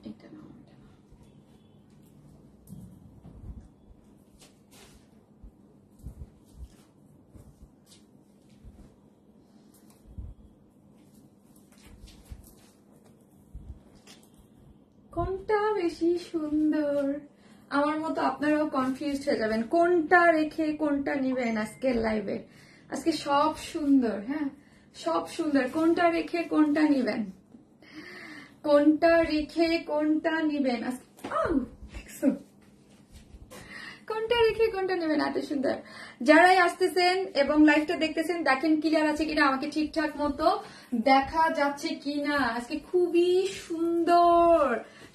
এটা না, কোনটা বেশি সুন্দর? আমার মতো আপনারাও কনফিউজড হয়ে যাবেন কোনটা রেখে কোনটা নিবেন আজকের লাইভে। আজকে সব সুন্দর, হ্যাঁ সব সুন্দর, কোনটা রেখে কোনটা নিবেন, কোনটা রেখে কোনটা নিবেন আজকে, কোনটা রেখে কোনটা নেবেন, এত সুন্দর। যারাই আসতেছেন এবং লাইভটা দেখতেছেন দেখেন ক্লিয়ার আছে কিনা, আমাকে ঠিকঠাক মতো দেখা যাচ্ছে কিনা। আজকে খুবই সুন্দর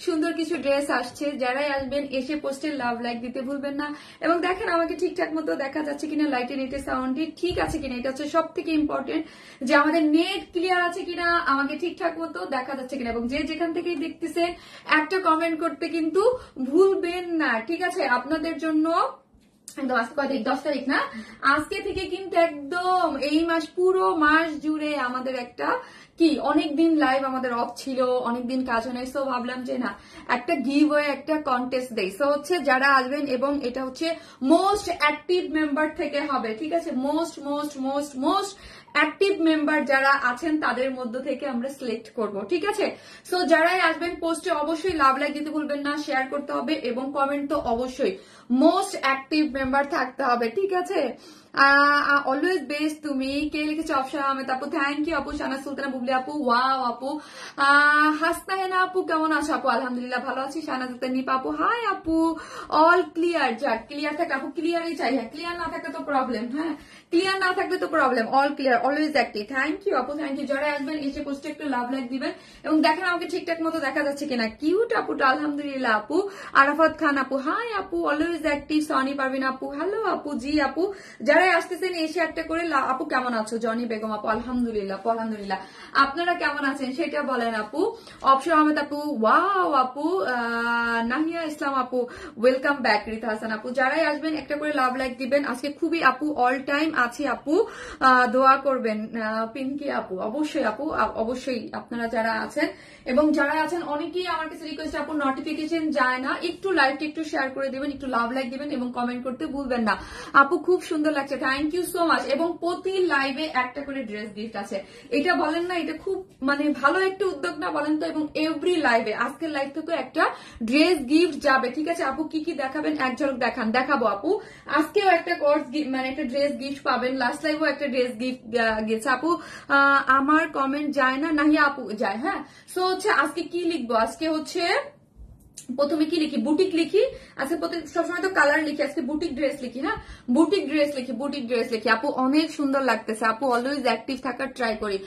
সুন্দর কিছু ড্রেস আসছে, যারাই আসবেন এসে পোস্টে লাভ লাইক দিতে ভুলবেন না। এবং দেখেন আমাকে ঠিকঠাক মতো দেখা যাচ্ছে কিনা, লাইটে নেটের সাউন্ডটি ঠিক আছে কিনা, এটা হচ্ছে সব থেকে ইম্পর্টেন্ট যে আমাদের নেট ক্লিয়ার আছে কিনা, আমাকে ঠিকঠাক মতো দেখা যাচ্ছে কিনা। এবং যে যেখান থেকেই দেখতেছেন একটা কমেন্ট করতে কিন্তু ভুলবেন না, ঠিক আছে? আপনাদের জন্য একদম আজকে কয় তারিখ, 10 তারিখ না, আজকে থেকে কিন্তু একদম এই মাস পুরো মাস জুড়ে আমাদের একটা কি অনেকদিন লাইভ আমাদের অফ ছিল, অনেকদিন কাজ হয় নাই, সো ভাবলাম যে না একটা গিভ ওয়ে একটা কন্টেস্ট দেই। সো হচ্ছে যারা আসবেন এবং এটা হচ্ছে মোস্ট অ্যাক্টিভ মেম্বার থেকে হবে, ঠিক আছে? Most most most most active member যারা আছেন তাদের মধ্য থেকে আমরা সিলেক্ট করব, ঠিক আছে? সো যারাই আসবেন পোস্টে অবশ্যই লাভ লাইক দিতে ভুলবেন না, শেয়ার করতে হবে এবং কমেন্ট তো অবশ্যই মোস্ট অ্যাক্টিভ মেম্বার থাকতে হবে, ঠিক আছে? অলওয়েজ বেস্ট তুমি, কে লিখেছে? অপশন আহমেদ আপু, থ্যাংক ইউ আপু। শানা সুলতানা বুবলি আপু, ওয়াও আপু। হাসনাহেনা আপু কেমন আছো আপু? আলহামদুলিল্লাহ ভালো আছি। শাহনাজ নিপা আপু, হাই আপু। অল ক্লিয়ার, যাক ক্লিয়ার থাকে আপু, ক্লিয়ারই চাই। হ্যাঁ ক্লিয়ার না থাকলে তো প্রবলেম, হ্যাঁ ক্লিয়ার না থাকলে তো problem. All clear, always active. Thank you আপু, থ্যাংক ইউ। যারা আসবেন এসে পোস্টে একটু লাভ লাইক দিবেন এবং দেখেন আমাকে ঠিকঠাক মতো দেখা যাচ্ছে কিনা। কিউট আপুটা, আলহামদুলিল্লাহ আপু। আরাফাত খান আপু, হাই আপু, অলওয়েজ অ্যাক্টিভ। সনি পারভিন আপু, হ্যালো আপু। জি আপু, যারাই আসতেছেন এসে একটা করে আপু কেমন আছো? জনি বেগম আপু, আলহামদুলিল্লাহ আপু, আলহামদুলিল্লাহ। আপনারা কেমন আছেন সেটা বলেন আপু। অপশন আহমেদ আপু, ওয়াও আপু। নাহিয়া ইসলাম আপু, ওয়েলকাম ব্যাক। রিতা হাসান আপু, যারাই আসবেন একটা করে লাভ লাইক দিবেন। আজকে খুবই আপু অল টাইম আছি আপু, দোয়া করবেন। পিঙ্কি আপু, অবশ্যই আপু, অবশ্যই আপনারা যারা আছেন এবং যারা আছেন অনেকেই আমার কাছে রিকোয়েস্ট আপু নোটিফিকেশন যায় না, একটু লাইভটা একটু শেয়ার করে দিবেন, একটু লাভ লাইক দিবেন এবং কমেন্ট করতে ভুলবেন না আপু। খুব সুন্দর লাগছে, থ্যাংক ইউ সো মাচ। এবং প্রতি লাইভে একটা করে ড্রেস গিফট আছে, এটা বলেন না, এটা খুব মানে ভালো একটা উদ্যোগ না বলেন তো? এবং এভরি লাইভে, আজকের লাইভ থেকে একটা ড্রেস গিফট যাবে, ঠিক আছে আপু? কি কি দেখাবেন এক ঝলক দেখান, দেখাবো আপু। আজকেও একটা কোর্স মানে একটা ড্রেস গিফট পাবেন, লাস্ট লাইভেও একটা ড্রেস গিফট গেছে আপু। আমার কমেন্ট যায় না, নাহিয়া আপু যায়। হ্যাঁ সো হচ্ছে আজকে কি লিখবো, আজকে হচ্ছে প্রথমে কি লিখি, বুটিক লিখি। আজকে সবসময় তো কালার লিখি, আজকে বুটিক ড্রেস লিখি। হ্যাঁ বুটিক ড্রেস লিখি, বুটিক ড্রেস লিখি আপু। অনেক সুন্দর লাগতেছে আপু, অলওয়েজ অ্যাক্টিভ থাকার ট্রাই করি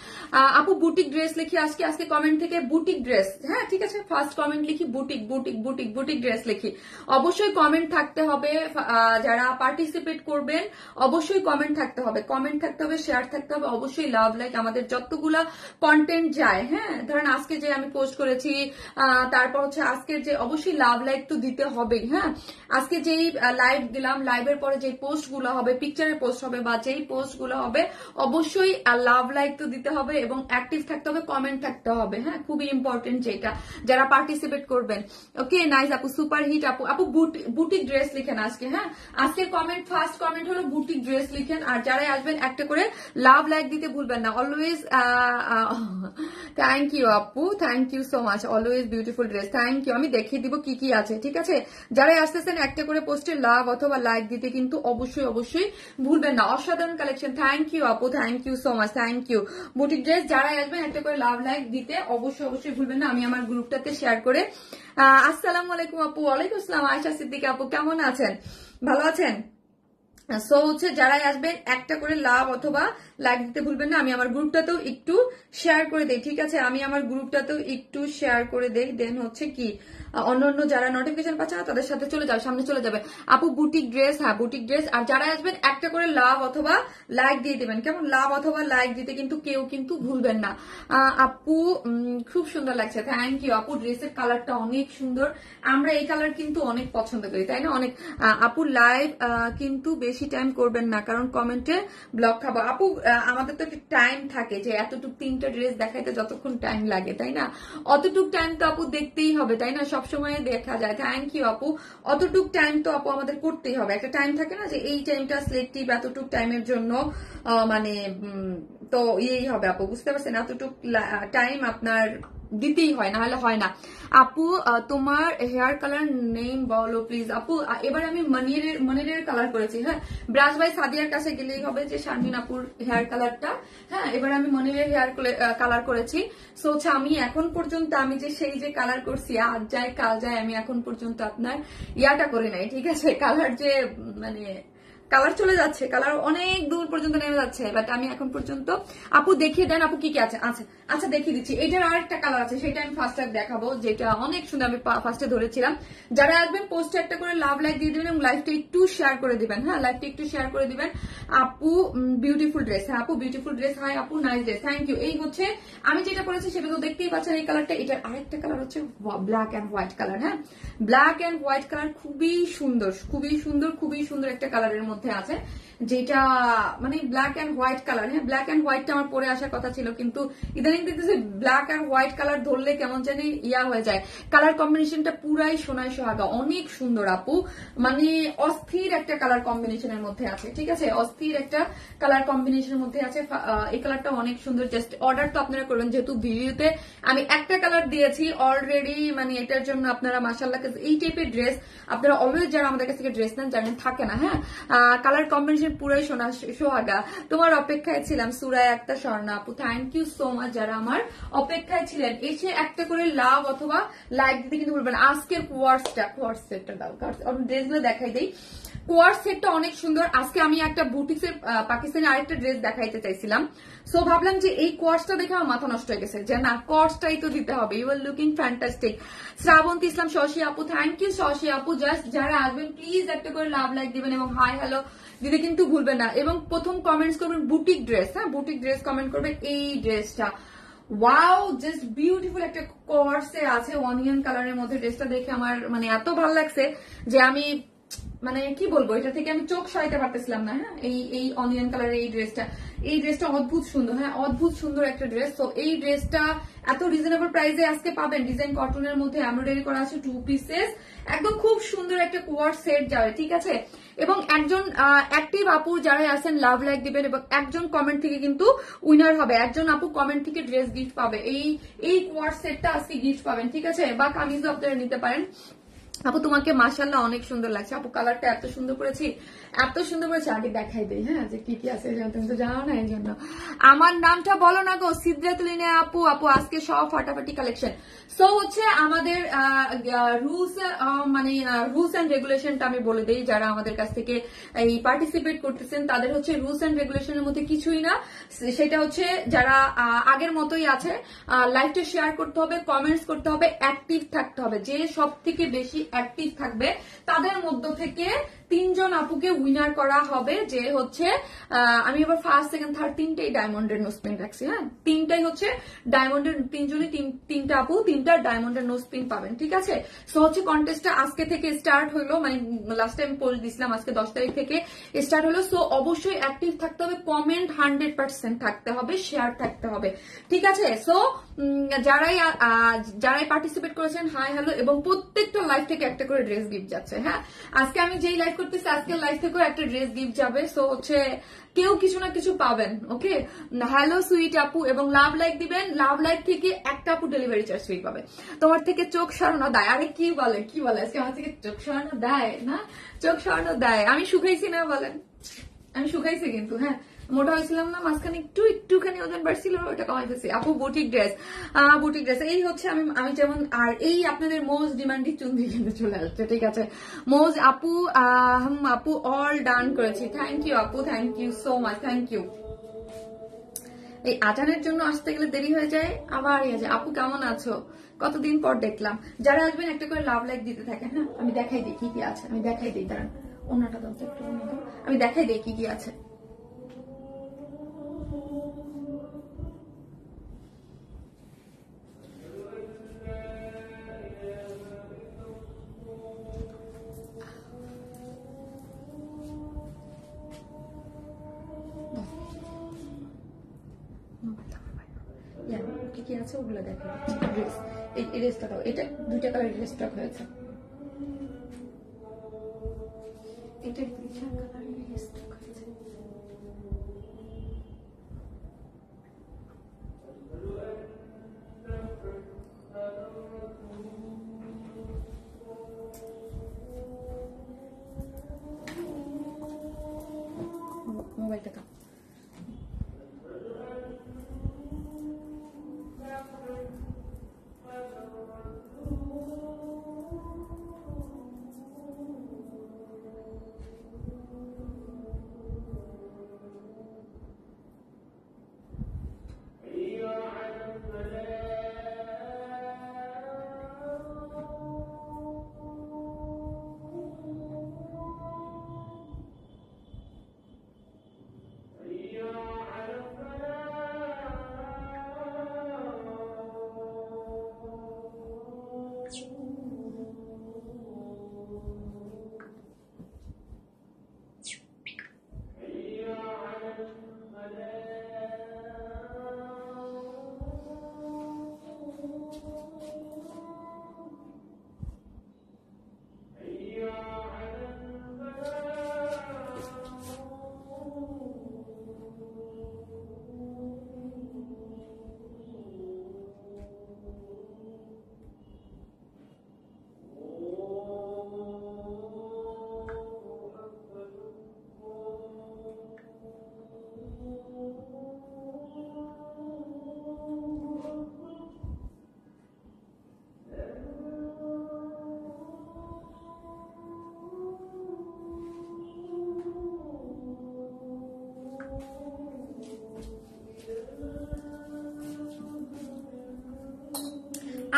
আপু। বুটিক ড্রেস লিখি আজকে, আজকে কমেন্ট থেকে বুটিক ড্রেস। হ্যাঁ ঠিক আছে, ফার্স্ট কমেন্ট লিখি boutique, boutique boutique boutique dress লিখি। অবশ্যই কমেন্ট থাকতে হবে, যারা পার্টিসিপেট করবেন অবশ্যই কমেন্ট থাকতে হবে, কমেন্ট থাকতে হবে, শেয়ার থাকতে হবে, অবশ্যই লাভ লাইক আমাদের যতগুলা কন্টেন্ট যায়। হ্যাঁ ধরেন আজকে যে আমি পোস্ট করেছি, তারপর হচ্ছে আজকের যে অবশ্যই লাভ লাইক তো দিতে হবেই। হ্যাঁ আজকে যেই লাইভ দিলাম, লাইভের পরে যে পোস্ট গুলো হবে, পিকচারের পোস্ট হবে বা যেই পোস্ট গুলো হবে, অবশ্যই লাভ লাইক তো দিতে হবে এবং অ্যাক্টিভ থাকতে হবে, কমেন্ট থাকতে হবে। হ্যাঁ খুবই ইম্পর্টেন্ট যেটা, যারা পার্টিসিপেট করবেন। ওকে নাইস আপু, সুপার হিট আপু। আপু বুটিক ড্রেস লিখেন আজকে। হ্যাঁ আজকের কমেন্ট, ফার্স্ট কমেন্ট হলো বুটিক ড্রেস লিখেন। আর যারাই আসবেন একটা করে লাভ লাইক দিতে ভুলবেন না, অলওয়েজ। থ্যাংক ইউ আপু, thank you so much, always beautiful dress. Thank you, আমি দেখিয়ে দিব কি কি আছে, ঠিক আছে? যারাই আসতেছেন একটা করে পোস্টে লাভ অথবা লাইক দিতে কিন্তু অবশ্যই অবশ্যই ভুলবেন না। অসাধারণ কালেকশন, থ্যাংক ইউ আপু, thank you so much, thank you. Boutique dress যারাই আসবেন একটা করে লাভ লাইক দিতে অবশ্যই অবশ্যই ভুলবেন না। আমি আমার গ্রুপটাতে শেয়ার করে। আসসালামু আলাইকুম আপু। ওয়ালাইকুম আসসালাম। আয়েশা সিদ্দিকা আপু কেমন আছেন? ভালো আছেন? সো হচ্ছে যারাই আসবেন একটা করে লাভ অথবা লাইক দিতে ভুলবেন না। আমি আমার গ্রুপটাতেও একটু শেয়ার করে দেই, ঠিক আছে? আমি আমার গ্রুপটাতেও একটু শেয়ার করে দেই। দেন হচ্ছে কি অন্য যারা নোটিফিকেশন পাচ্ছে না তাদের সাথে চলে যাবে, সামনে চলে যাবে। আপু বুটিক ড্রেস, হ্যাঁ বুটিক ড্রেস। আর যারা আসবেন একটা করে লাভ অথবা লাইক দিয়ে দিবেন, কেমন? লাভ অথবা লাইক দিতে কিন্তু কেউ কিন্তু ভুলবেন না। আপু খুব সুন্দর লাগছে, থ্যাংক ইউ আপু। ড্রেসের কালারটা অনেক সুন্দর, আমরা এই কালার কিন্তু অনেক পছন্দ করি, তাই না? অনেক। আপু লাইভ কিন্তু বেশি টাইম করবেন না, কারণ কমেন্টে ব্লক খাবো। আপু আমাদের তো একটা টাইম থাকে যে এতটুক 3টা ড্রেস দেখাইতে যতক্ষণ টাইম লাগে, তাই না? অতটুক টাইম তো আপু দেখতেই হবে, তাই না? সবসময় দেখা যায়। থ্যাংক ইউ আপু। অতটুক টাইম তো আপু আমাদের করতেই হবে, একটা টাইম থাকে না যে এই টাইমটা সিলেক্টিভ, এতটুক টাইমের জন্য মানে তো ইয়েই হবে আপু, বুঝতে পারছেন? এতটুক টাইম আপনার দিতেই হয়, না হলে হয় না। আপু তোমার হেয়ার কালার নেম বলো প্লিজ। আপু এবার আমি মনিরের কালার করেছি, হ্যাঁ। ব্রাশ বাই সাদিয়ার কাছে গেলেই হবে যে শারমিন আপুর হেয়ার কালারটা, হ্যাঁ। এবার আমি মনিরের হেয়ার কালার করেছি। সো হচ্ছে আমি এখন পর্যন্ত আমি যে সেই যে কালার করছি, আজ যায় কাল যায়, আমি এখন পর্যন্ত আপনার ইয়াটা করে নাই, ঠিক আছে? কালার যে মানে কালার চলে যাচ্ছে, কালার অনেক দূর পর্যন্ত নেমে যাচ্ছে, বাট আমি এখন পর্যন্ত। আপু দেখিয়ে দেন আপু কি কি আছে। আচ্ছা আচ্ছা দেখিয়ে দিচ্ছি। এটার আরেকটা কালার আছে, সেটা আমি ফার্স্ট দেখাবো, যেটা অনেক সুন্দর, আমি ফার্স্টে ধরেছিলাম। যারা আসবেন পোস্টে একটা করে লাভ লাইক দিয়ে দিবেন এবং লাইভটা একটু শেয়ার করে দিবেন, হ্যাঁ। লাইভটা একটু শেয়ার করে দিবেন। আপু বিউটিফুল ড্রেস, হ্যাঁ আপু বিউটিফুল ড্রেস, হাই আপু নাইস ড্রেস, থ্যাংক ইউ। এই হচ্ছে আমি যেটা পরেছি সেটা তো দেখতেই পাচ্ছেন, এই কালারটা। এটার আরেকটা কালার হচ্ছে ব্ল্যাক অ্যান্ড হোয়াইট কালার, হ্যাঁ। ব্ল্যাক অ্যান্ড হোয়াইট কালার খুবই সুন্দর, খুবই সুন্দর, খুবই সুন্দর একটা কালারের মধ্যে আছে, যেটা মানে ব্ল্যাক অ্যান্ড হোয়াইট কালার, হ্যাঁ। ব্ল্যাক অ্যান্ড হোয়াইটটা আমার পরে আসার কথা ছিল, কিন্তু ইদানিং দেখতেছি ব্ল্যাক আর হোয়াইট কালার ধরলে কেমন জানি ইয়া হয়ে যায়। কালার কম্বিনেশনটা পুরাই সোনায় সোহাগা, অনেক সুন্দর আপু, মানে অস্থির একটা কালার কম্বিনেশনের মধ্যে আছে, ঠিক আছে? অস্থির একটা কালার কম্বিনেশনের মধ্যে আছে। এই কালারটা অনেক সুন্দর। জাস্ট অর্ডার তো আপনারা করবেন, যেহেতু ভিডিওতে আমি একটা কালার দিয়েছি অলরেডি, মানে এটার জন্য আপনারা মাশাআল্লাহ। এই টাইপের ড্রেস আপনারা অলওয়েজ যারা আমাদের কাছ থেকে ড্রেস নেন জানেন থাকে না, হ্যাঁ। কালার কম্বিনেশন পুরাই সোহাগা। তোমার অপেক্ষায় ছিলাম সুরায় একটা স্বর্ণা আপু, থ্যাংক ইউ সো মাচ যারা আমার অপেক্ষায় ছিলেন। এসে একটা করে লাভ অথবা লাইক দিতে কিন্তু বলবেন। আজকের কোয়ার্স সেটটা দাও, ড্রেসগুলো দেখাই দেই। কোয়ার্স সেটটা অনেক সুন্দর। আজকে আমি একটা বুটিক্সের পাকিস্তানি আরেকটা ড্রেস দেখাইতে চাইছিলাম, সো ভাবলাম যে এই কোয়ার্সটা দেখে আমার মাথা নষ্ট হয়ে গেছে, যে না কোয়ার্সটাই তো দিতে হবে। You are looking fantastic. Srabanti Islam Shoshi আপু, থ্যাংক ইউ শশী আপু। জাস্ট যারা আসবেন প্লিজ একটা করে লাভ লাইক দিবেন এবং হাই হ্যালো দিতে কিন্তু ভুলবেন না। এবং প্রথম কমেন্টস করবেন বুটিক ড্রেস, হ্যাঁ বুটিক ড্রেস কমেন্ট করবেন। এই ড্রেসটা ওয়াও, জাস্ট বিউটিফুল একটা কোয়ার্সে আছে অনিয়ন কালারের মধ্যে। ড্রেসটা দেখে আমার মানে এত ভালো লাগছে যে আমি মানে কি বলবো, এটা থেকে আমি চোখ সরাইতে পারতেছিলাম না, হ্যাঁ। এই অনিয়ন কালারের এই ড্রেসটা অদ্ভুত সুন্দর, হ্যাঁ অদ্ভুত সুন্দর একটা ড্রেস। তো এই ড্রেসটা এত রিজনেবল প্রাইসে আজকে পাবেন। ডিজাইন কটনের মধ্যে এমব্রয়ডারি করা আছে, 2 পিসেস, একদম খুব সুন্দর একটা কোয়ার্স সেট যাবে, ঠিক আছে? এবং একজন অ্যাক্টিভ আপু যারা আছেন লাভ লাইক দিবেন এবং একজন কমেন্ট থেকে কিন্তু উইনার হবে। একজন আপু কমেন্ট থেকে ড্রেস গিফট পাবে, এই কোয়ার্স সেটটা আজকে গিফট পাবেন, ঠিক আছে? বা কামিজও আপনারা নিতে পারেন। আপু তোমাকে মাশাআল্লাহ অনেক সুন্দর লাগছে আপু, কালারটা এত সুন্দর করেছি, এত সুন্দর করেছি। আগে দেখাই দেই, হ্যাঁ যে কি কি আছে, তুমি তো জানো না, এই জন্য। আমার নামটা বলো না গো, সিদ্রাতুলিনা আপু। আপু আজকে সব ফাটাফাটি কালেকশন। সো হচ্ছে আমাদের রুলস মানে রুলস এন্ড রেগুলেশনটা আমি বলে দিই, যারা আমাদের কাছ থেকে এই পার্টিসিপেট করতেছেন তাদের হচ্ছে রুলস এন্ড রেগুলেশনের মধ্যে কিছুই না। সেটা হচ্ছে যারা আগের মতোই আছে, লাইভটা শেয়ার করতে হবে, কমেন্টস করতে হবে, অ্যাক্টিভ থাকতে হবে। যে সব থেকে বেশি অ্যাক্টিভ থাকবে তাদের মধ্য থেকে 3 জন আপুকে উইনার করা হবে। যে হচ্ছে আমি এবার ফার্স্ট সেকেন্ড থার্ড 3টাই ডায়মন্ডের নোসপিন রাখছি, হ্যাঁ 3টাই হচ্ছে ডায়মন্ডের, 3 জনই 3টা আপু 3টা ডায়মন্ডের নোসপিন পাবেন, ঠিক আছে? সো হচ্ছে কন্টেস্টটা আজকে থেকে স্টার্ট হলো, মানে লাস্ট টাইম পোল দিছিলাম, আজকে 10 তারিখ থেকে স্টার্ট হলো। সো অবশ্যই অ্যাক্টিভ থাকতে হবে, কমেন্ট 100% থাকতে হবে, শেয়ার থাকতে হবে, ঠিক আছে? সো যারাই পার্টিসিপেট করেছেন হাই হ্যালো, এবং প্রত্যেকটা লাইভ থেকে একটা করে ড্রেস গিফট যাচ্ছে, হ্যাঁ। আজকে আমি যেই লাইভ করতেছি আজকের লাইভ থেকেও একটা ড্রেস গিফট যাবে। সো হচ্ছে কেউ কিছু না কিছু পাবেন, ওকে? হ্যালো সুইট আপু, এবং লাভ লাইক দিবেন। লাভ লাইক থেকে একটা আপু ডেলিভারি চার্জ ফ্রি পাবে। তোমার থেকে চোখ সরানো দেয়, আরে কি বলে আজকে আমার থেকে চোখ সরানো দেয় না, চোখ সরানো দেয়। আমি শুকাইছি না বলেন, আমি শুকাইছি কিন্তু, হ্যাঁ মোটা হয়েছিলাম না, মাঝখানে একটুখানি ওজন বাড়ছিল, ওটা কমাইতেছি। আপু বুটিক ড্রেস, বুটিক ড্রেস এই হচ্ছে আমি যেমন। আর এই আপনাদের মোস্ট ডিমান্ডিং চুন্দি কিন্তু চলে আসছে, ঠিক আছে? মোজ আপু আপু অল ডান করেছি, থ্যাংক ইউ আপু, thank you so much, thank you. এই আজানের জন্য আসতে গেলে দেরি হয়ে যায়, আবার ইয়ে যায়। আপু কেমন আছো? কতদিন পর দেখলাম। যারা আসবেন একটা করে লাভ লাইক দিতে থাকেন। হ্যাঁ, আমি দেখাই দিই কি কি আছে, আমি দেখাই দিই, দাঁড়ান অন্যটা দাও তো একটু, আমি দেখাই দিই কি কি আছে। কি কি আছে ওগুলো দেখো। ড্রেস, এই ড্রেসটা দাও, এটা 2টা কালার ড্রেস স্টক হয়েছে। এটা 2টা কালার ড্রেস স্টক হয়েছে। মোবাইলটা দাও।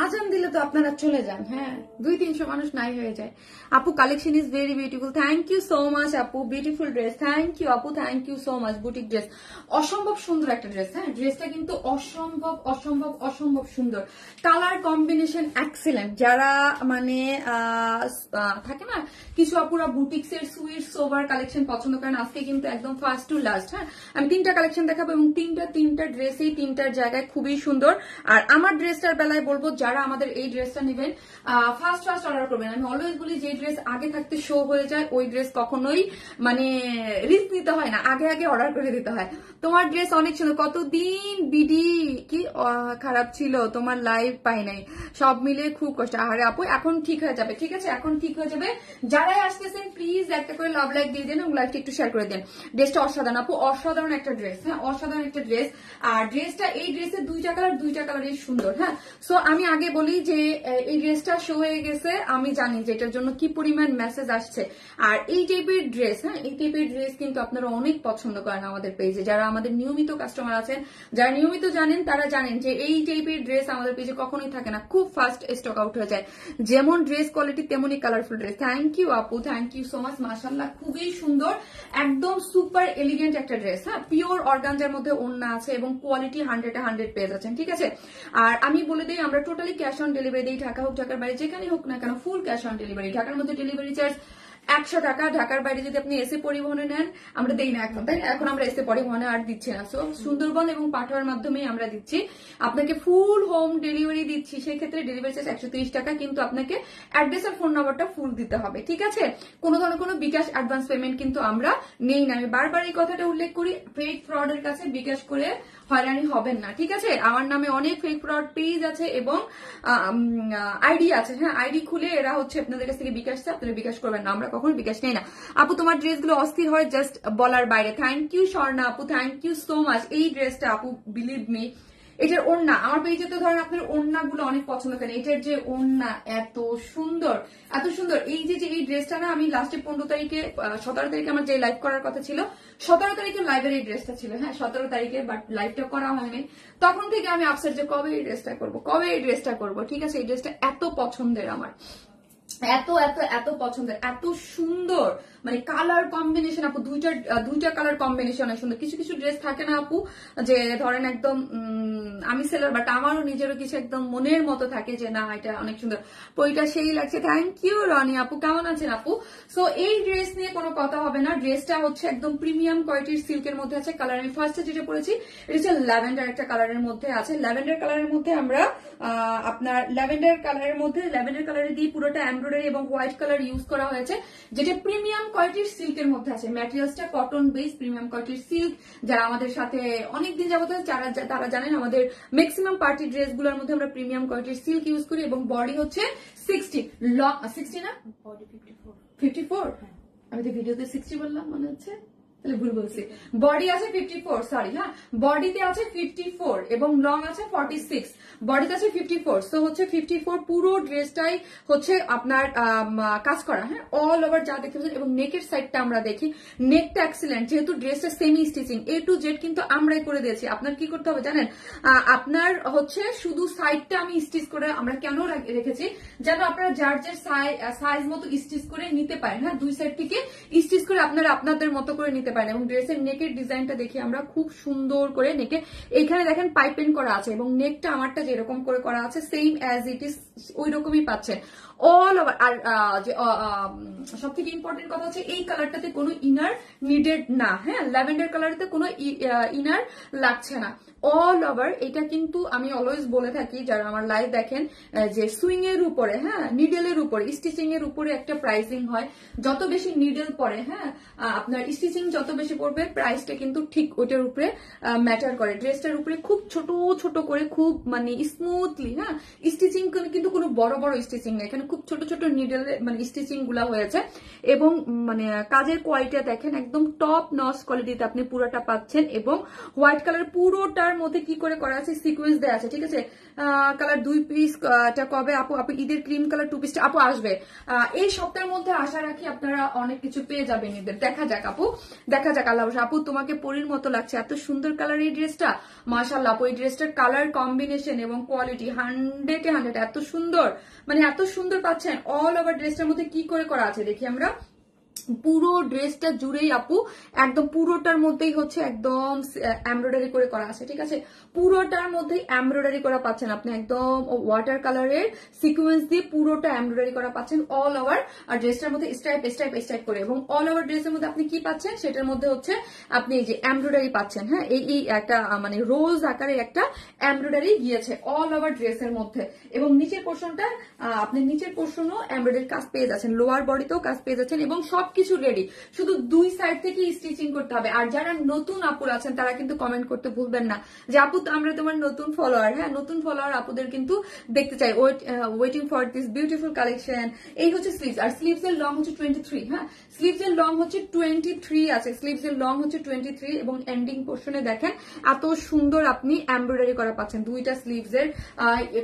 আজান দিলে তো আপনারা চলে যান। হ্যাঁ, 200-300 মানুষ নাই হয়ে যায়। আপু collection is very beautiful, thank you so much আপু। বিউটিফুল ড্রেস, থ্যাংক ইউ আপু, thank you so much. Boutique dress, অসম্ভব সুন্দর একটা ড্রেস। হ্যাঁ, ড্রেসটা কিন্তু অসম্ভব অসম্ভব অসম্ভব সুন্দর, কালার কম্বিনেশন এক্সিলেন্ট। যারা মানে থাকে না কিছু আপুরা বুটিক্স এর সুইট সোভার কালেকশন পছন্দ করেন, আজকে কিন্তু একদম ফার্স্ট টু লাস্ট। হ্যাঁ, আমি 3টা কালেকশন দেখাবো এবং তিনটা ড্রেসই 3টার জায়গায় খুবই সুন্দর। আর আমার ড্রেসটার বেলায় বলবো যারা আমাদের এই ড্রেসটা নেবেন ফার্স্ট অর্ডার করবেন। আমি অলওয়েজ বলি যে ড্রেস আগে থাকতে শো হয়ে যায় ওই ড্রেস কখনোই মানে রিস্ক নিতে হয় না, আগে আগে অর্ডার করে দিতে হয়। তোমার ড্রেস অনেক সুন্দর, কতদিন বিডি কি খারাপ ছিল, তোমার লাইভ পাই নাই, সব মিলে খুব কষ্ট। আরে আপু এখন ঠিক হয়ে যাবে, ঠিক আছে এখন ঠিক হয়ে যাবে। যারাই আসতেছেন প্লিজ একটা করে লাভ লাইক দিয়ে দেন এবং লাইভটা একটু শেয়ার করে দেন। ড্রেসটা অসাধারণ আপু, অসাধারণ একটা ড্রেস। হ্যাঁ, অসাধারণ একটা ড্রেস। আর ড্রেসটা এই ড্রেসের 2টা কালারই সুন্দর। হ্যাঁ, সো আমি আগে বলি যে এই ড্রেসটা শো হয়ে গেছে, আমি জানি যে এটার জন্য কি পরিমাণ মেসেজ আসছে। আর এই টাইপের ড্রেস, হ্যাঁ এই টাইপের ড্রেস কিন্তু আপনারা অনেক পছন্দ করেন আমাদের পেজে। যারা আমাদের নিয়মিত কাস্টমার আছেন, যারা নিয়মিত জানেন তারা জানেন যে এই টাইপের ড্রেস আমাদের পেজে কখনোই থাকে না, খুব ফাস্ট স্টক আউট হয়ে যায়। যেমন ড্রেস কোয়ালিটি তেমনই কালারফুল ড্রেস। থ্যাংক ইউ আপু, থ্যাংক ইউ সো মাচ। মাশাআল্লাহ, খুবই সুন্দর, একদম সুপার এলিগেন্ট একটা ড্রেস। হ্যাঁ, পিওর অর্গানজার মধ্যে ওড়না আছে এবং কোয়ালিটি 100 পেয়ে যাচ্ছেন, ঠিক আছে। আর আমি বলে দিই আমরা টোটালি ক্যাশ অন ডেলিভারি দিই, ঢাকা হোক ঢাকার বাইরে যেখানে হোক না কেন ফুল ক্যাশ অন ডেলিভারি। ঢাকার মধ্যে ডেলিভারি চার্জ 100 টাকা, ঢাকার বাইরে যদি আপনি এসে পরিবহনে নেন আমরা দেই না এখন, তাই না? এখন আমরা এসে পরিবহনে আর দিচ্ছি না, সো সুন্দরবন এবং পাঠাওয়ার মাধ্যমে আমরা দিচ্ছি, আপনাকে ফুল হোম ডেলিভারি দিচ্ছি। সেক্ষেত্রে ডেলিভারি চার্জ 130 টাকা, কিন্তু আপনাকে অ্যাড্রেস আর ফোন নাম্বারটা ফুল দিতে হবে, ঠিক আছে। কোনো ধরনের কোনো বিকাশ অ্যাডভান্স পেমেন্ট কিন্তু আমরা নেই না। আমি বারবার এই কথাটা উল্লেখ করি, ফেক ফ্রডের কাছে বিকাশ করে হয়রানি হবেন না, ঠিক আছে। আমার নামে অনেক ফেক ফ্রড পেজ আছে এবং আইডি আছে। হ্যাঁ, আইডি খুলে এরা হচ্ছে আপনাদের কাছ থেকে বিকাশ চায়, আপনারা বিকাশ করবেন না, আমরা কখনো বিকাশ নেই না। আপু তোমার ড্রেসগুলো অস্থির হয়, জাস্ট বলার বাইরে। থ্যাংক ইউ স্বর্ণা আপু, থ্যাংক ইউ সো মাচ। এই ড্রেসটা আপু বিলিভ মি এটার ওড়না, আমার পেজে তো ধরেন আপনার ওড়নাগুলো অনেক পছন্দ করেন, এটার যে ওড়না এত সুন্দর, এত সুন্দর। এই যে এই ড্রেসটা না আমি লাস্টে 15 তারিখে 17 তারিখে আমার যে লাইভ করার কথা ছিল, 17 তারিখে লাইভের এই ড্রেসটা ছিল, হ্যাঁ 17 তারিখে, বাট লাইভটা করা হয়নি। তখন থেকে আমি আপসেট যে কবে এই ড্রেসটা করবো, কবে এই ড্রেসটা করবো। ঠিক আছে, এই ড্রেসটা এত পছন্দের আমার, এত এত এত পছন্দের, এত সুন্দর, মানে কালার কম্বিনেশন আপু, দুইটা কালার কম্বিনেশন অনেক সুন্দর। কিছু কিছু ড্রেস থাকে না আপু যে ধরেন একদম আমি সেলার, বাট আমারও নিজেরও কিছু একদম মনের মতো থাকে যে না এটা অনেক সুন্দর, তো এটা সেই লাগছে। থ্যাংক ইউ রনি আপু, কেমন আছেন আপু? সো এই ড্রেস নিয়ে কোনো কথা হবে না, ড্রেসটা হচ্ছে একদম প্রিমিয়াম কোয়ালিটির সিল্কের মধ্যে আছে। কালার আমি ফার্স্টে যেটা পরেছি এটা হচ্ছে ল্যাভেন্ডার একটা কালারের মধ্যে আছে। ল্যাভেন্ডার কালারের মধ্যে আমরা আপনার ল্যাভেন্ডার কালারে দিয়ে পুরোটা এমব্রয়ডারি এবং হোয়াইট কালার ইউজ করা হয়েছে, যেটা প্রিমিয়াম কোয়ালিটির সিল্কের মধ্যে আছে। ম্যাটেরিয়ালসটা কটন বেস প্রিমিয়াম কোয়ালিটির সিল্ক। যারা আমাদের সাথে অনেকদিন যাবত তারা জানেন আমাদের ম্যাক্সিমাম পার্টি ড্রেস গুলোর মধ্যে আমরা প্রিমিয়াম কোয়ালিটির সিল্ক ইউজ করি। এবং বডি হচ্ছে 60 না, বডি 54। আমি তো ভিডিওতে 60 বললাম মনে হচ্ছে, তাহলে ভুল বলছি। বডি আছে 54, সরি, হ্যাঁ বডিতে আছে 54 এবং লং আছে 46, বডিতে আছে 54। সো হচ্ছে 54 পুরো ড্রেসটাই হচ্ছে আপনার কাজ করা, হ্যাঁ অল ওভার যা দেখতে পাচ্ছেন। এবং নেকের সাইডটা আমরা দেখি, নেকটা এক্সিলেন্ট, যেহেতু ড্রেসটা semi stitching A to Z কিন্তু আমরাই করে দিয়েছি। আপনার কি করতে হবে জানেন, আপনার হচ্ছে শুধু সাইডটা আমি স্টিচ করে, আমরা কেন রেখেছি যেন আপনারা যার যে সাইজ মতো স্টিচ করে নিতে পারেন, হ্যাঁ দুই সাইড থেকে স্টিচ করে আপনারা আপনাদের মতো করে নিতে পারেন। এবং ড্রেসের নেকের ডিজাইনটা দেখি আমরা খুব সুন্দর করে, নেকে এইখানে দেখেন পাইপিং করা আছে এবং নেকটা আমারটা যেরকম করে করা আছে সেম অ্যাজ ইট ইজ ওই রকমই পাচ্ছেন অল ওভার। আর সব থেকে ইম্পর্টেন্ট কথা হচ্ছে এই কালারটাতে কোনো ইনার নিডেড না, হ্যাঁ ল্যাভেন্ডার কালারতে কোনো ইনার লাগছে না অল ওভার। এটা কিন্তু আমি অলওয়েজ বলে থাকি যারা আমার লাইভ দেখেন যে সুইং এর উপরে, হ্যাঁ নিডেলের উপরে, স্টিচিং এর উপরে একটা প্রাইসিং হয়। যত বেশি নিডেল পরে, হ্যাঁ আপনার স্টিচিং যত বেশি পড়বে, প্রাইসটা কিন্তু ঠিক ওইটার উপরে ম্যাটার করে। ড্রেসটার উপরে খুব ছোট ছোট করে, খুব মানে স্মুথলি, হ্যাঁ স্টিচিং কিন্তু কোনো বড় বড় স্টিচিং নেই, এখানে খুব ছোট ছোট নিডেল মানে স্টিচিং গুলা হয়েছে। এবং মানে কাজের কোয়ালিটি দেখেন একদম টপ নচ কোয়ালিটিতে আপনি পুরোটা পাচ্ছেন। এবং হোয়াইট কালার পুরোটার মধ্যে কি করে করা আছে, সিকোয়েন্স দেওয়া আছে। ঠিক আছে, কালার 2 পিস, এটা কবে আপু ঈদের ক্রিম কালার 2 পিসটা আপু আসবে এই সপ্তাহের মধ্যে। আশা রাখি আপনারা অনেক কিছু পেয়ে যাবেন ঈদের। দেখা যাক আপু, দেখা যাক। আল্লাহ আপু তোমাকে পরীর মতো লাগছে, এত সুন্দর কালার এই ড্রেসটা, মাশাআল্লাহ আপু এই ড্রেসটার কালার কম্বিনেশন এবং কোয়ালিটি 100-এ 100, এত সুন্দর, মানে এত সুন্দর পাচ্ছেন। অল ওভার ড্রেসটার মধ্যে কি করে করা আছে দেখি আমরা, পুরো ড্রেসটা জুড়েই আপু একদম পুরোটার মধ্যেই হচ্ছে একদম এমব্রয়ডারি করে করা আছে। ঠিক আছে, পুরোটার মধ্যেই এমব্রয়ডারি করা পাচ্ছেন আপনি, একদম ওয়াটার কালারের সিকোয়েন্স দিয়ে পুরোটা এমব্রয়ডারি করা পাচ্ছেন অল ওভার। আর ড্রেসটার মধ্যে স্ট্রাইপ করে, এবং অল ওভার ড্রেসের মধ্যে আপনি কি পাচ্ছেন, সেটার মধ্যে হচ্ছে আপনি এই যে এমব্রয়ডারি পাচ্ছেন, হ্যাঁ এই একটা মানে রোজ আকারে একটা এমব্রয়ডারি গিয়েছে অল ওভার ড্রেসের মধ্যে। এবং নিচের পোর্শনটা আপনি নিচের পোর্শনও এমব্রয়ডারি কাজ পেয়ে যাচ্ছেন, লোয়ার বডিতেও কাজ পেয়ে যাচ্ছেন, এবং সবকিছু রেডি, শুধু দুই সাইড থেকে স্টিচিং করতে হবে। আর যারা নতুন আপুর আছেন তারা কিন্তু কমেন্ট করতে ভুলবেন না যে আপু আমরা তোমার নতুন ফলোয়ার, হ্যাঁ নতুন ফলোয়ার আপুদের কিন্তু দেখতে চাই, waiting for this beautiful collection. এই হচ্ছে স্লিভস, আর স্লিভস এর লং হচ্ছে 23, হ্যাঁ স্লিভস এর লং হচ্ছে 23 আছে, স্লিভস এর লং হচ্ছে 23। এবং এন্ডিং পোর্শনে দেখেন এত সুন্দর আপনি এমব্রয়ডারি করা পাচ্ছেন, দুইটা স্লিভস এর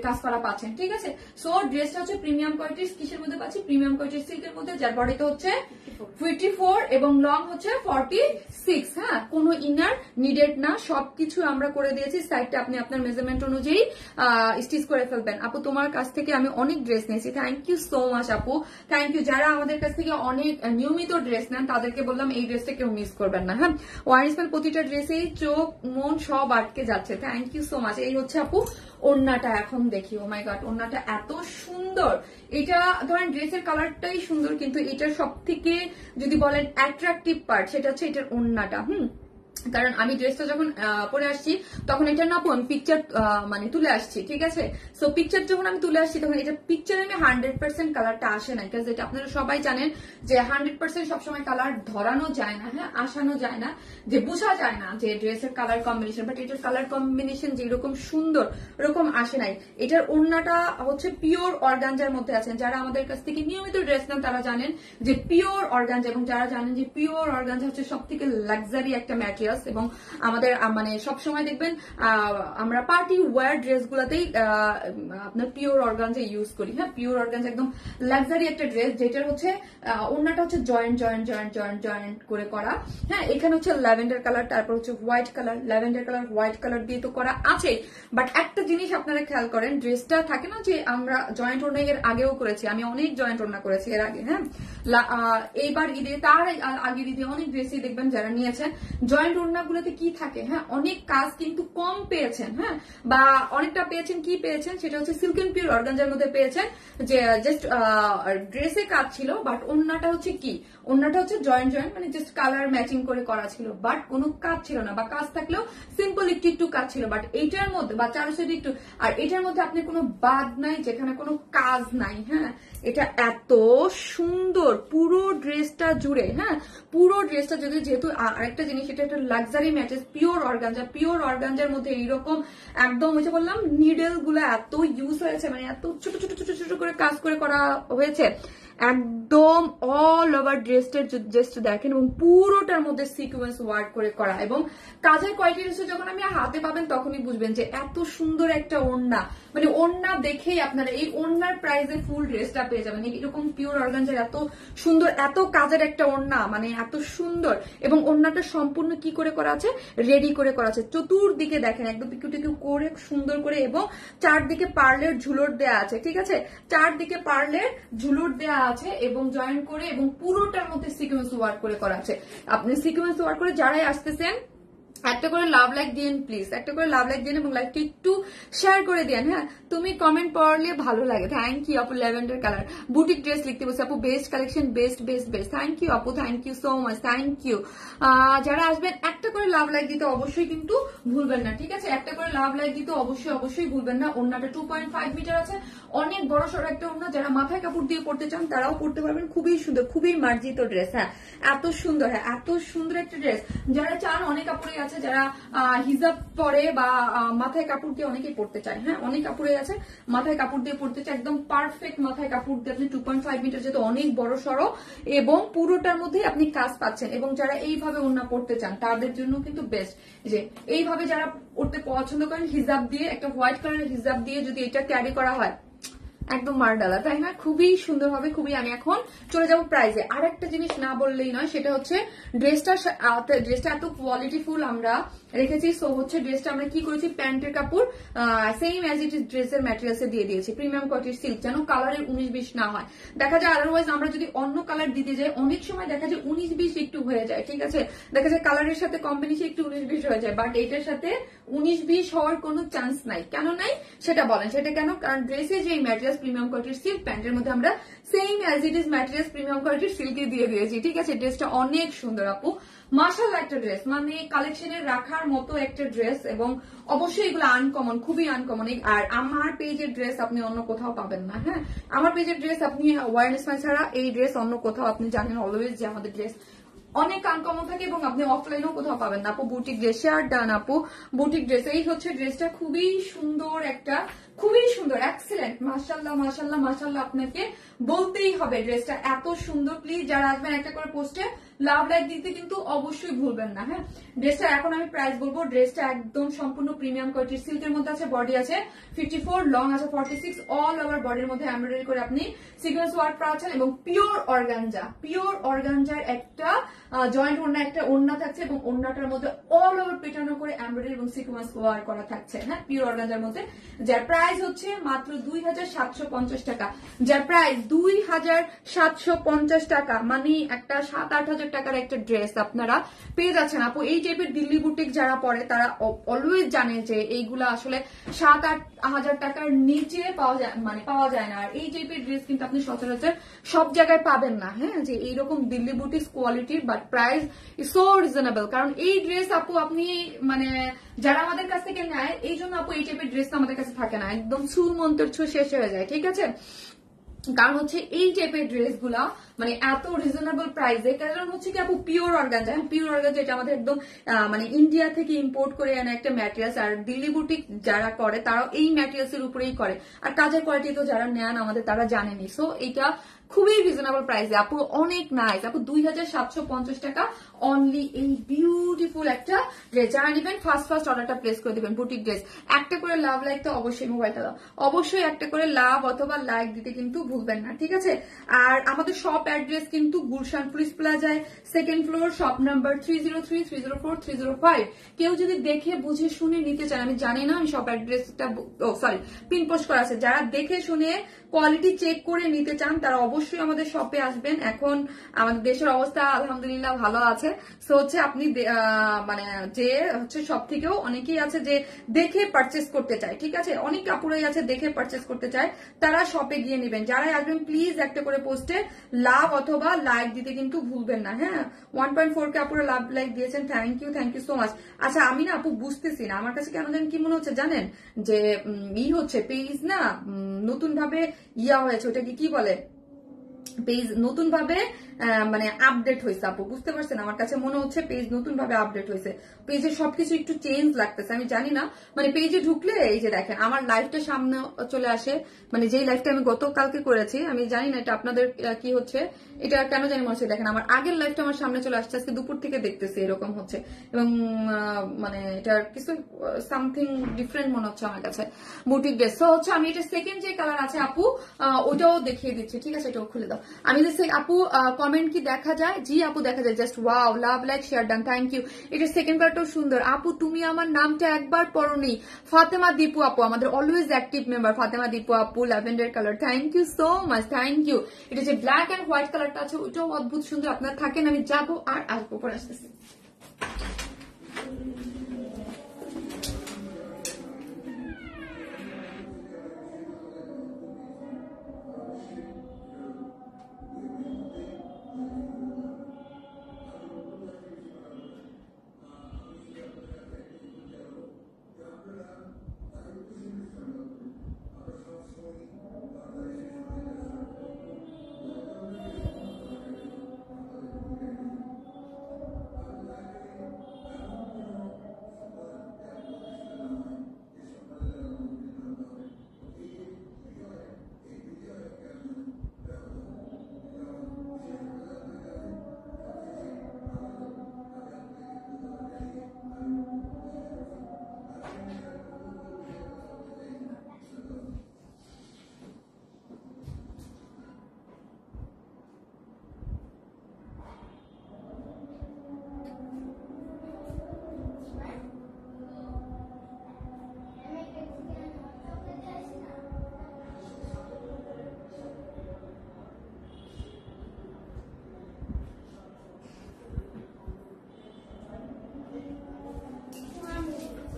কাজ করা পাচ্ছেন। ঠিক আছে, সো ড্রেসটা হচ্ছে প্রিমিয়াম কোয়ালিটির, কিসের মধ্যে পাচ্ছি, প্রিমিয়াম কোয়ালিটির সিল্কের মধ্যে, যার বডিতে হচ্ছে 54 এবং লং হচ্ছে 46, হ্যাঁ কোনো ইনার নিডেড না, সবকিছু আমরা করে দিয়েছি। সাইডটা আপনি আপনার মেজারমেন্ট অনুযায়ী স্টিচ করে ফেলবেন। আপু তোমার কাছ থেকে আমি অনেক ড্রেস নিয়েছি, থ্যাংক ইউ সো মাচ আপু, থ্যাংক ইউ। যারা আমাদের কাছ থেকে অনেক নিয়মিত ড্রেস নেন তাদেরকে বললাম এই ড্রেসটা কেউ মিস করবেন না, হ্যাঁ ওয়ারিসমেল প্রতিটা ড্রেসেই চোখ মন সব আটকে যাচ্ছে, থ্যাংক ইউ সো মাচ। এই হচ্ছে আপু ওড়নাটা, এখন দেখি, ও মাই গড ওড়নাটা এত সুন্দর। এটা ধরেন ড্রেসের কালারটাই সুন্দর, কিন্তু এটার সব থেকে যদি বলেন অ্যাট্রাকটিভ পার্ট সেটা হচ্ছে এটার ওড়নাটা। কারণ আমি ড্রেসটা যখন পরে আসছি তখন এটা না আমি পিকচার মানে তুলে আসছি, ঠিক আছে, সো পিকচার যখন আমি তুলে আসছি তখন এটা পিকচারে আমি 100% কালারটা আসে না, বিকজ এটা আপনারা সবাই জানেন যে 100% সবসময় কালার ধরানো যায় না, হ্যাঁ আসানো যায় না, যে বোঝা যায় না যে ড্রেসের কালার কম্বিনেশন, বাট এটার কালার কম্বিনেশন যেরকম সুন্দর ওরকম আসে নাই। এটার ওড়নাটা হচ্ছে পিওর অর্গানজার মধ্যে আছেন, যারা আমাদের কাছ থেকে নিয়মিত ড্রেস নেন তারা জানেন যে পিওর অর্গানজা, এবং যারা জানেন যে পিওর অর্গানজা হচ্ছে সব থেকে লাক্সারি একটা ম্যাটেরিয়াল। গর্জিয়াস এবং আমাদের মানে সবসময় দেখবেন আমরা পার্টি ওয়্যার ড্রেস গুলাতেই আপনার পিওর অর্গানজা ইউজ করি। হ্যাঁ, পিওর অর্গানজা একদম লাক্সারি একটা ড্রেস, যেটার হচ্ছে ওড়নাটা হচ্ছে joint joint joint joint joint করে করা। হ্যাঁ, এখানে হচ্ছে ল্যাভেন্ডার কালার, তারপর হচ্ছে white colour, lavender colour white colour দিয়ে তো করা আছে। বাট একটা জিনিস আপনারা খেয়াল করেন, ড্রেসটা থাকে না যে আমরা জয়েন্ট ওড়না এর আগেও করেছি, আমি অনেক জয়েন্ট ওড়না করেছি এর আগে। হ্যাঁ, এইবার ঈদে তার আগের ঈদে অনেক ড্রেসই দেখবেন যারা নিয়েছেন জয়েন্ট ওড়না গুলোতে কি থাকে, হ্যাঁ অনেক কাজ কিন্তু কম পেয়েছেন। হ্যাঁ, বা অনেকটা পেয়েছেন, কি পেয়েছেন সেটা হচ্ছে সিল্ক এন্ড পিওর অর্গানজার মধ্যে পেয়েছেন, যে জাস্ট ড্রেসে কাজ ছিল বাট ওড়নাটা হচ্ছে কি, ওড়নাটা হচ্ছে জয়েন্ট জয়েন্ট মানে জাস্ট কালার ম্যাচিং করে করা ছিল, বাট কোনো কাজ ছিল না, বা কাজ থাকলেও সিম্পল একটু একটু কাজ ছিল। বাট এইটার মধ্যে বা চারো সাইডে একটু, আর এটার মধ্যে আপনি কোনো বাদ নাই যেখানে কোনো কাজ নাই। হ্যাঁ, এটা এত সুন্দর পুরো ড্রেসটা জুড়ে। হ্যাঁ, পুরো ড্রেসটা যদি, যেহেতু আরেকটা জিনিস, এটা একটা luxury material pure organza, pure organza মধ্যে এইরকম একদম ওই যে বললাম নিডেল গুলো এত ইউজ হয়েছে, মানে এত ছোট ছোট ছোট ছোট করে কাজ করে করা হয়েছে একদম অল ওভার ড্রেসটার জাস্ট দেখেন, এবং পুরোটার মধ্যে সিকোয়েন্স ওয়ার্ক করে করা, এবং কাজের কোয়ালিটি যখন আমি হাতে পাবেন তখনই বুঝবেন যে এত সুন্দর একটা ওড়না, মানে ওড়না দেখেই আপনারা এই ওড়নার প্রাইসে ফুল ড্রেসটা পেয়ে যাবেন। এরকম পিওর অর্গানজার এত সুন্দর এত কাজের একটা ওড়না, মানে এত সুন্দর, এবং ওড়নাটা সম্পূর্ণ কি করে করা আছে, রেডি করে করা আছে। চতুর্দিকে দেখেন একদম পিকু টিকু করে সুন্দর করে, এবং চারদিকে পার্লের ঝুলট দেয়া আছে। ঠিক আছে, চারদিকে পার্লের ঝুলট দেয়া আছে এবং জয়েন করে, এবং পুরোটার মধ্যে সিকোয়েন্স ওয়ার্ক করে করা আছে। আপনি সিকোয়েন্স ওয়ার্ক করে যারাই আসতেছেন একটা করে লাভ লাইক দিন প্লিজ, একটা করে লাভ লাইক দিন এবং লাইকটি একটু শেয়ার করে দেন। হ্যাঁ, তুমি কমেন্ট পড়লে ভালো লাগে। থ্যাংক ইউ আপু, ল্যাভেন্ডার কালার বুটিক ড্রেস লিখতে বলছে আপু, best collection, best best best. Thank you আপু, thank you so much, thank you. যারা আসবেন একটা করে লাভ লাইক দিতে অবশ্যই কিন্তু ভুলবেন না। ঠিক আছে, একটা করে লাভ লাইক দিতে অবশ্যই অবশ্যই ভুলবেন না। ওড়নাটা 2.5 মিটার আছে, অনেক বড় সড়ো একটা ওড়না। যারা মাথায় কাপড় দিয়ে পড়তে চান তারাও পড়তে পারবেন, খুবই সুন্দর, খুবই মার্জিত ড্রেস। হ্যাঁ, এত সুন্দর, হ্যাঁ এত সুন্দর একটা ড্রেস। যারা চান, অনেক কাপড়ে আছে যারা হিজাব পরে বা মাথায় কাপড় দিয়ে অনেকেই পড়তে চায়। হ্যাঁ, অনেক কাপড়ে আছে মাথায় কাপড় দিয়ে পড়তে চায়, একদম পারফেক্ট মাথায় কাপড় দিয়ে আপনি 2.5 মিটার যেহেতু অনেক বড় সড়ো, এবং পুরোটার মধ্যেই আপনি কাজ পাচ্ছেন। এবং যারা এইভাবে ওড়না পড়তে চান তাদের জন্য কিন্তু বেস্ট, যে এইভাবে যারা পড়তে পছন্দ করেন হিজাব দিয়ে, একটা হোয়াইট কালারের হিজাব দিয়ে যদি এটা ক্যারি করা হয় একদম মারডালা, তাই না? খুবই সুন্দর হবে, খুবই। আমি এখন চলে যাবো প্রাইজে। আর একটা জিনিস না বললেই নয়, সেটা হচ্ছে ড্রেসটা এত কোয়ালিটিফুল আমরা রেখেছি। সো হচ্ছে ড্রেসটা আমরা কি করেছি, প্যান্টের কাপড় সেম অ্যাজ ইট ইজ ড্রেসের ম্যাটেরিয়ালসে দিয়ে দিয়েছি, প্রিমিয়াম কোয়ালিটির সিল্ক, যেন কালারের 19-20 না হয়। দেখা যায় আদারওয়াইজ আমরা যদি অন্য কালার দিতে যাই অনেক সময় দেখা যায় 19-20 একটু হয়ে যায়। ঠিক আছে, দেখা যায় কালারের সাথে কম্বিনেশন একটু 19-20 হয়ে যায়, বাট এটার সাথে 19-20 হওয়ার কোনো চান্স নাই। কেন নাই সেটা বলেন, সেটা কেন? কারণ ড্রেসের যে ম্যাটেরিয়াল প্রিমিয়াম কোয়ালিটির সিল্ক, প্যান্টের মধ্যে আমরা same as it is material premium কোয়ালিটির সিল্কে দিয়ে দিয়েছি। ঠিক আছে, ড্রেসটা অনেক সুন্দর আপু, মাশাআল্লাহ একটা ড্রেস, মানে কালেকশনে রাখার মতো একটা ড্রেস, এবং অবশ্যই এগুলো আনকমন, খুবই আনকমন। আর আমার পেজের ড্রেস আপনি অন্য কোথাও পাবেন না। হ্যাঁ, আমার পেজের ড্রেস আপনি ওয়ারনেস মাই ছাড়া এই ড্রেস অন্য কোথাও, আপনি জানেন অলওয়েজ যে আমাদের ড্রেস অনেক আনকমন থাকে, এবং আপনি অফলাইনেও কোথাও পাবেন না আপু। বুটিক ড্রেস, শেয়ার ডান আপু, বুটিক ড্রেস। এই হচ্ছে ড্রেসটা, খুবই সুন্দর একটা, খুবই সুন্দর, এক্সেলেন্ট, মাশাআল্লাহ মাশাআল্লাহ মাশাআল্লাহ, আপনাকে বলতেই হবে ড্রেসটা এত সুন্দর। প্লিজ যারা আসবেন একটা করে পোস্টে লাভ লাইক দিতে কিন্তু অবশ্যই ভুলবেন না। হ্যাঁ, ড্রেসটা এখন আমি প্রাইস বলবো। ড্রেসটা একদম সম্পূর্ণ প্রিমিয়াম কোয়ালিটির সিল্কের মধ্যে আছে, বডি আছে 54, লং আছে 46, অল ওভার বডির মধ্যে এমব্রয়ডারি করে আপনি সিকোয়েন্স ওয়ার্ক পাচ্ছেন, এবং পিওর অর্গানজা, পিওর অর্গানজার একটা জয়েন্ট ওড়না, একটা ওড়না থাকছে, এবং ওড়নাটার মধ্যে অল ওভার পেটানো করে এমব্রয়ডারি এবং সিকোয়েন্স ওয়ার্ক করা থাকছে। হ্যাঁ, পিওর অর্গানজার মধ্যে, যার প্রাইস হচ্ছে মাত্র 2750 টাকা, যার প্রাইস 2750 টাকা, মানে একটা 7-8 হাজার টাকার একটা ড্রেস আপনারা পেয়ে যাচ্ছেন আপু। এই টাইপের দিল্লি বুটিক যারা পরে তারা অলওয়েজ জানে যে এইগুলা আসলে 7-8 হাজার টাকার নিচে পাওয়া যায়, মানে পাওয়া যায় না। আর এই টাইপের ড্রেস কিন্তু আপনি সচরাচর সব জায়গায় পাবেন না। হ্যাঁ, যে এইরকম দিল্লি বুটিক কোয়ালিটির, বাট প্রাইস সো রিজনেবল। কারণ এই ড্রেস আপু আপনি মানে যারা আমাদের কাছ থেকে নেয়, এই জন্য আপু এই টাইপের ড্রেস আমাদের কাছে থাকে না, একদম চুল মন্তর ছু শেষ হয়ে যায়। ঠিক আছে, কারণ হচ্ছে এই টাইপের ড্রেস গুলা মানে এত রিজনেবল প্রাইসে, কারণ হচ্ছে কি আপু পিওর অর্গানজা, পিওর অর্গানজা এটা আমাদের একদম মানে ইন্ডিয়া থেকে ইম্পোর্ট করে আনা একটা ম্যাটেরিয়ালস। আর দিল্লি বুটিক যারা করে তারাও এই ম্যাটেরিয়ালস এর উপরেই করে, আর কাজের কোয়ালিটি তো যারা নেন আমাদের তারা জানেনি। সো এটা খুবই রিজনেবল প্রাইসে আপু, অনেক নাইস আপু, 2750 টাকা অনলি এই বিউটিফুল একটা ড্রেস। যারা নেবেন ফার্স্ট অর্ডারটা প্লেস করে দিবেন। বুটিক ড্রেস, একটা করে লাভ লাইক তো অবশ্যই, মোবাইলটা দাও, অবশ্যই একটা করে লাভ অথবা লাইক দিতে কিন্তু ভুলবেন না, ঠিক আছে। আর আমাদের শপ অ্যাড্রেস কিন্তু গুলশান পুলিশ প্লাজায়, 2nd ফ্লোর, শপ নাম্বার 303, 304, 305। কেউ যদি দেখে বুঝে শুনে নিতে চান, আমি জানি না, আমি শপ অ্যাড্রেসটা সরি পিন পোস্ট করা আছে, যারা দেখে শুনে কোয়ালিটি চেক করে নিতে চান তারা অবশ্যই আমাদের শপে আসবেন। এখন আমাদের দেশের অবস্থা আলহামদুলিল্লাহ ভালো আছে, সো হচ্ছে আপনি মানে যে হচ্ছে সব থেকেও অনেকেই আছে যে দেখে পারচেস করতে চায়, ঠিক আছে, অনেক কাপড়ই আছে দেখে পারচেস করতে চায়, তারা শপে গিয়ে নেবেন। যারাই আসবেন প্লিজ একটা করে পোস্টে লাভ অথবা লাইক দিতে কিন্তু ভুলবেন না, হ্যাঁ। 1.4 কে আপুরা লাভ লাইক দিয়েছেন, থ্যাংক ইউ সো মাচ। আচ্ছা আমি না আপু বুঝতেছি না, আমার কাছে কেন জানেন কি মনে হচ্ছে জানেন, যে হচ্ছে পেজ না নতুন ভাবে হয়েছে, ওটাকে কি বলে, পেজ নতুন ভাবে মানে আপডেট হয়েছে আপু, বুঝতে পারছেন, আমার কাছে মনে হচ্ছে পেজ নতুন ভাবে আপডেট হয়েছে, পেজে সবকিছু একটু চেঞ্জ লাগতেছে, আমি জানি না। মানে পেজে ঢুকলে এই যে দেখেন আমার লাইভটা সামনে চলে আসে, মানে যেই লাইভটা আমি গতকালকে করেছি, আমি জানি না এটা আপনাদের কি হচ্ছে, এটা কেন জানি মনে হচ্ছে, দেখেন আমার আগের লাইভটা আমার সামনে চলে আসছে, আজকে দুপুর থেকে দেখতেছি এরকম হচ্ছে, এবং মানে এটার কিছু সামথিং ডিফারেন্ট মনে হচ্ছে আমার কাছে। বুটিক ড্রেস, তো হচ্ছে আমি এটা সেকেন্ড যে কালার আছে আপু ওটাও দেখিয়ে দিচ্ছি, ঠিক আছে, এটাও খুলে দাও। আমি যে আপু কমেন্ট কি দেখা যায়? জি আপু দেখা যায়, just wow, love like share done, thank you. এটা সেকেন্ড কালারটাও সুন্দর আপু, তুমি আমার নামটা একবার পড়োনি, ফাতেমা দীপু আপু, আমাদের always active member Fatema Dipu আপু, lavender colour, thank you so much, thank you. এটা যে ব্ল্যাক এন্ড হোয়াইট কালারটা আছে ওইটাও অদ্ভুত সুন্দর, আপনারা থাকেন, আমি যাবো আর আসবো, পরে আসতেছি।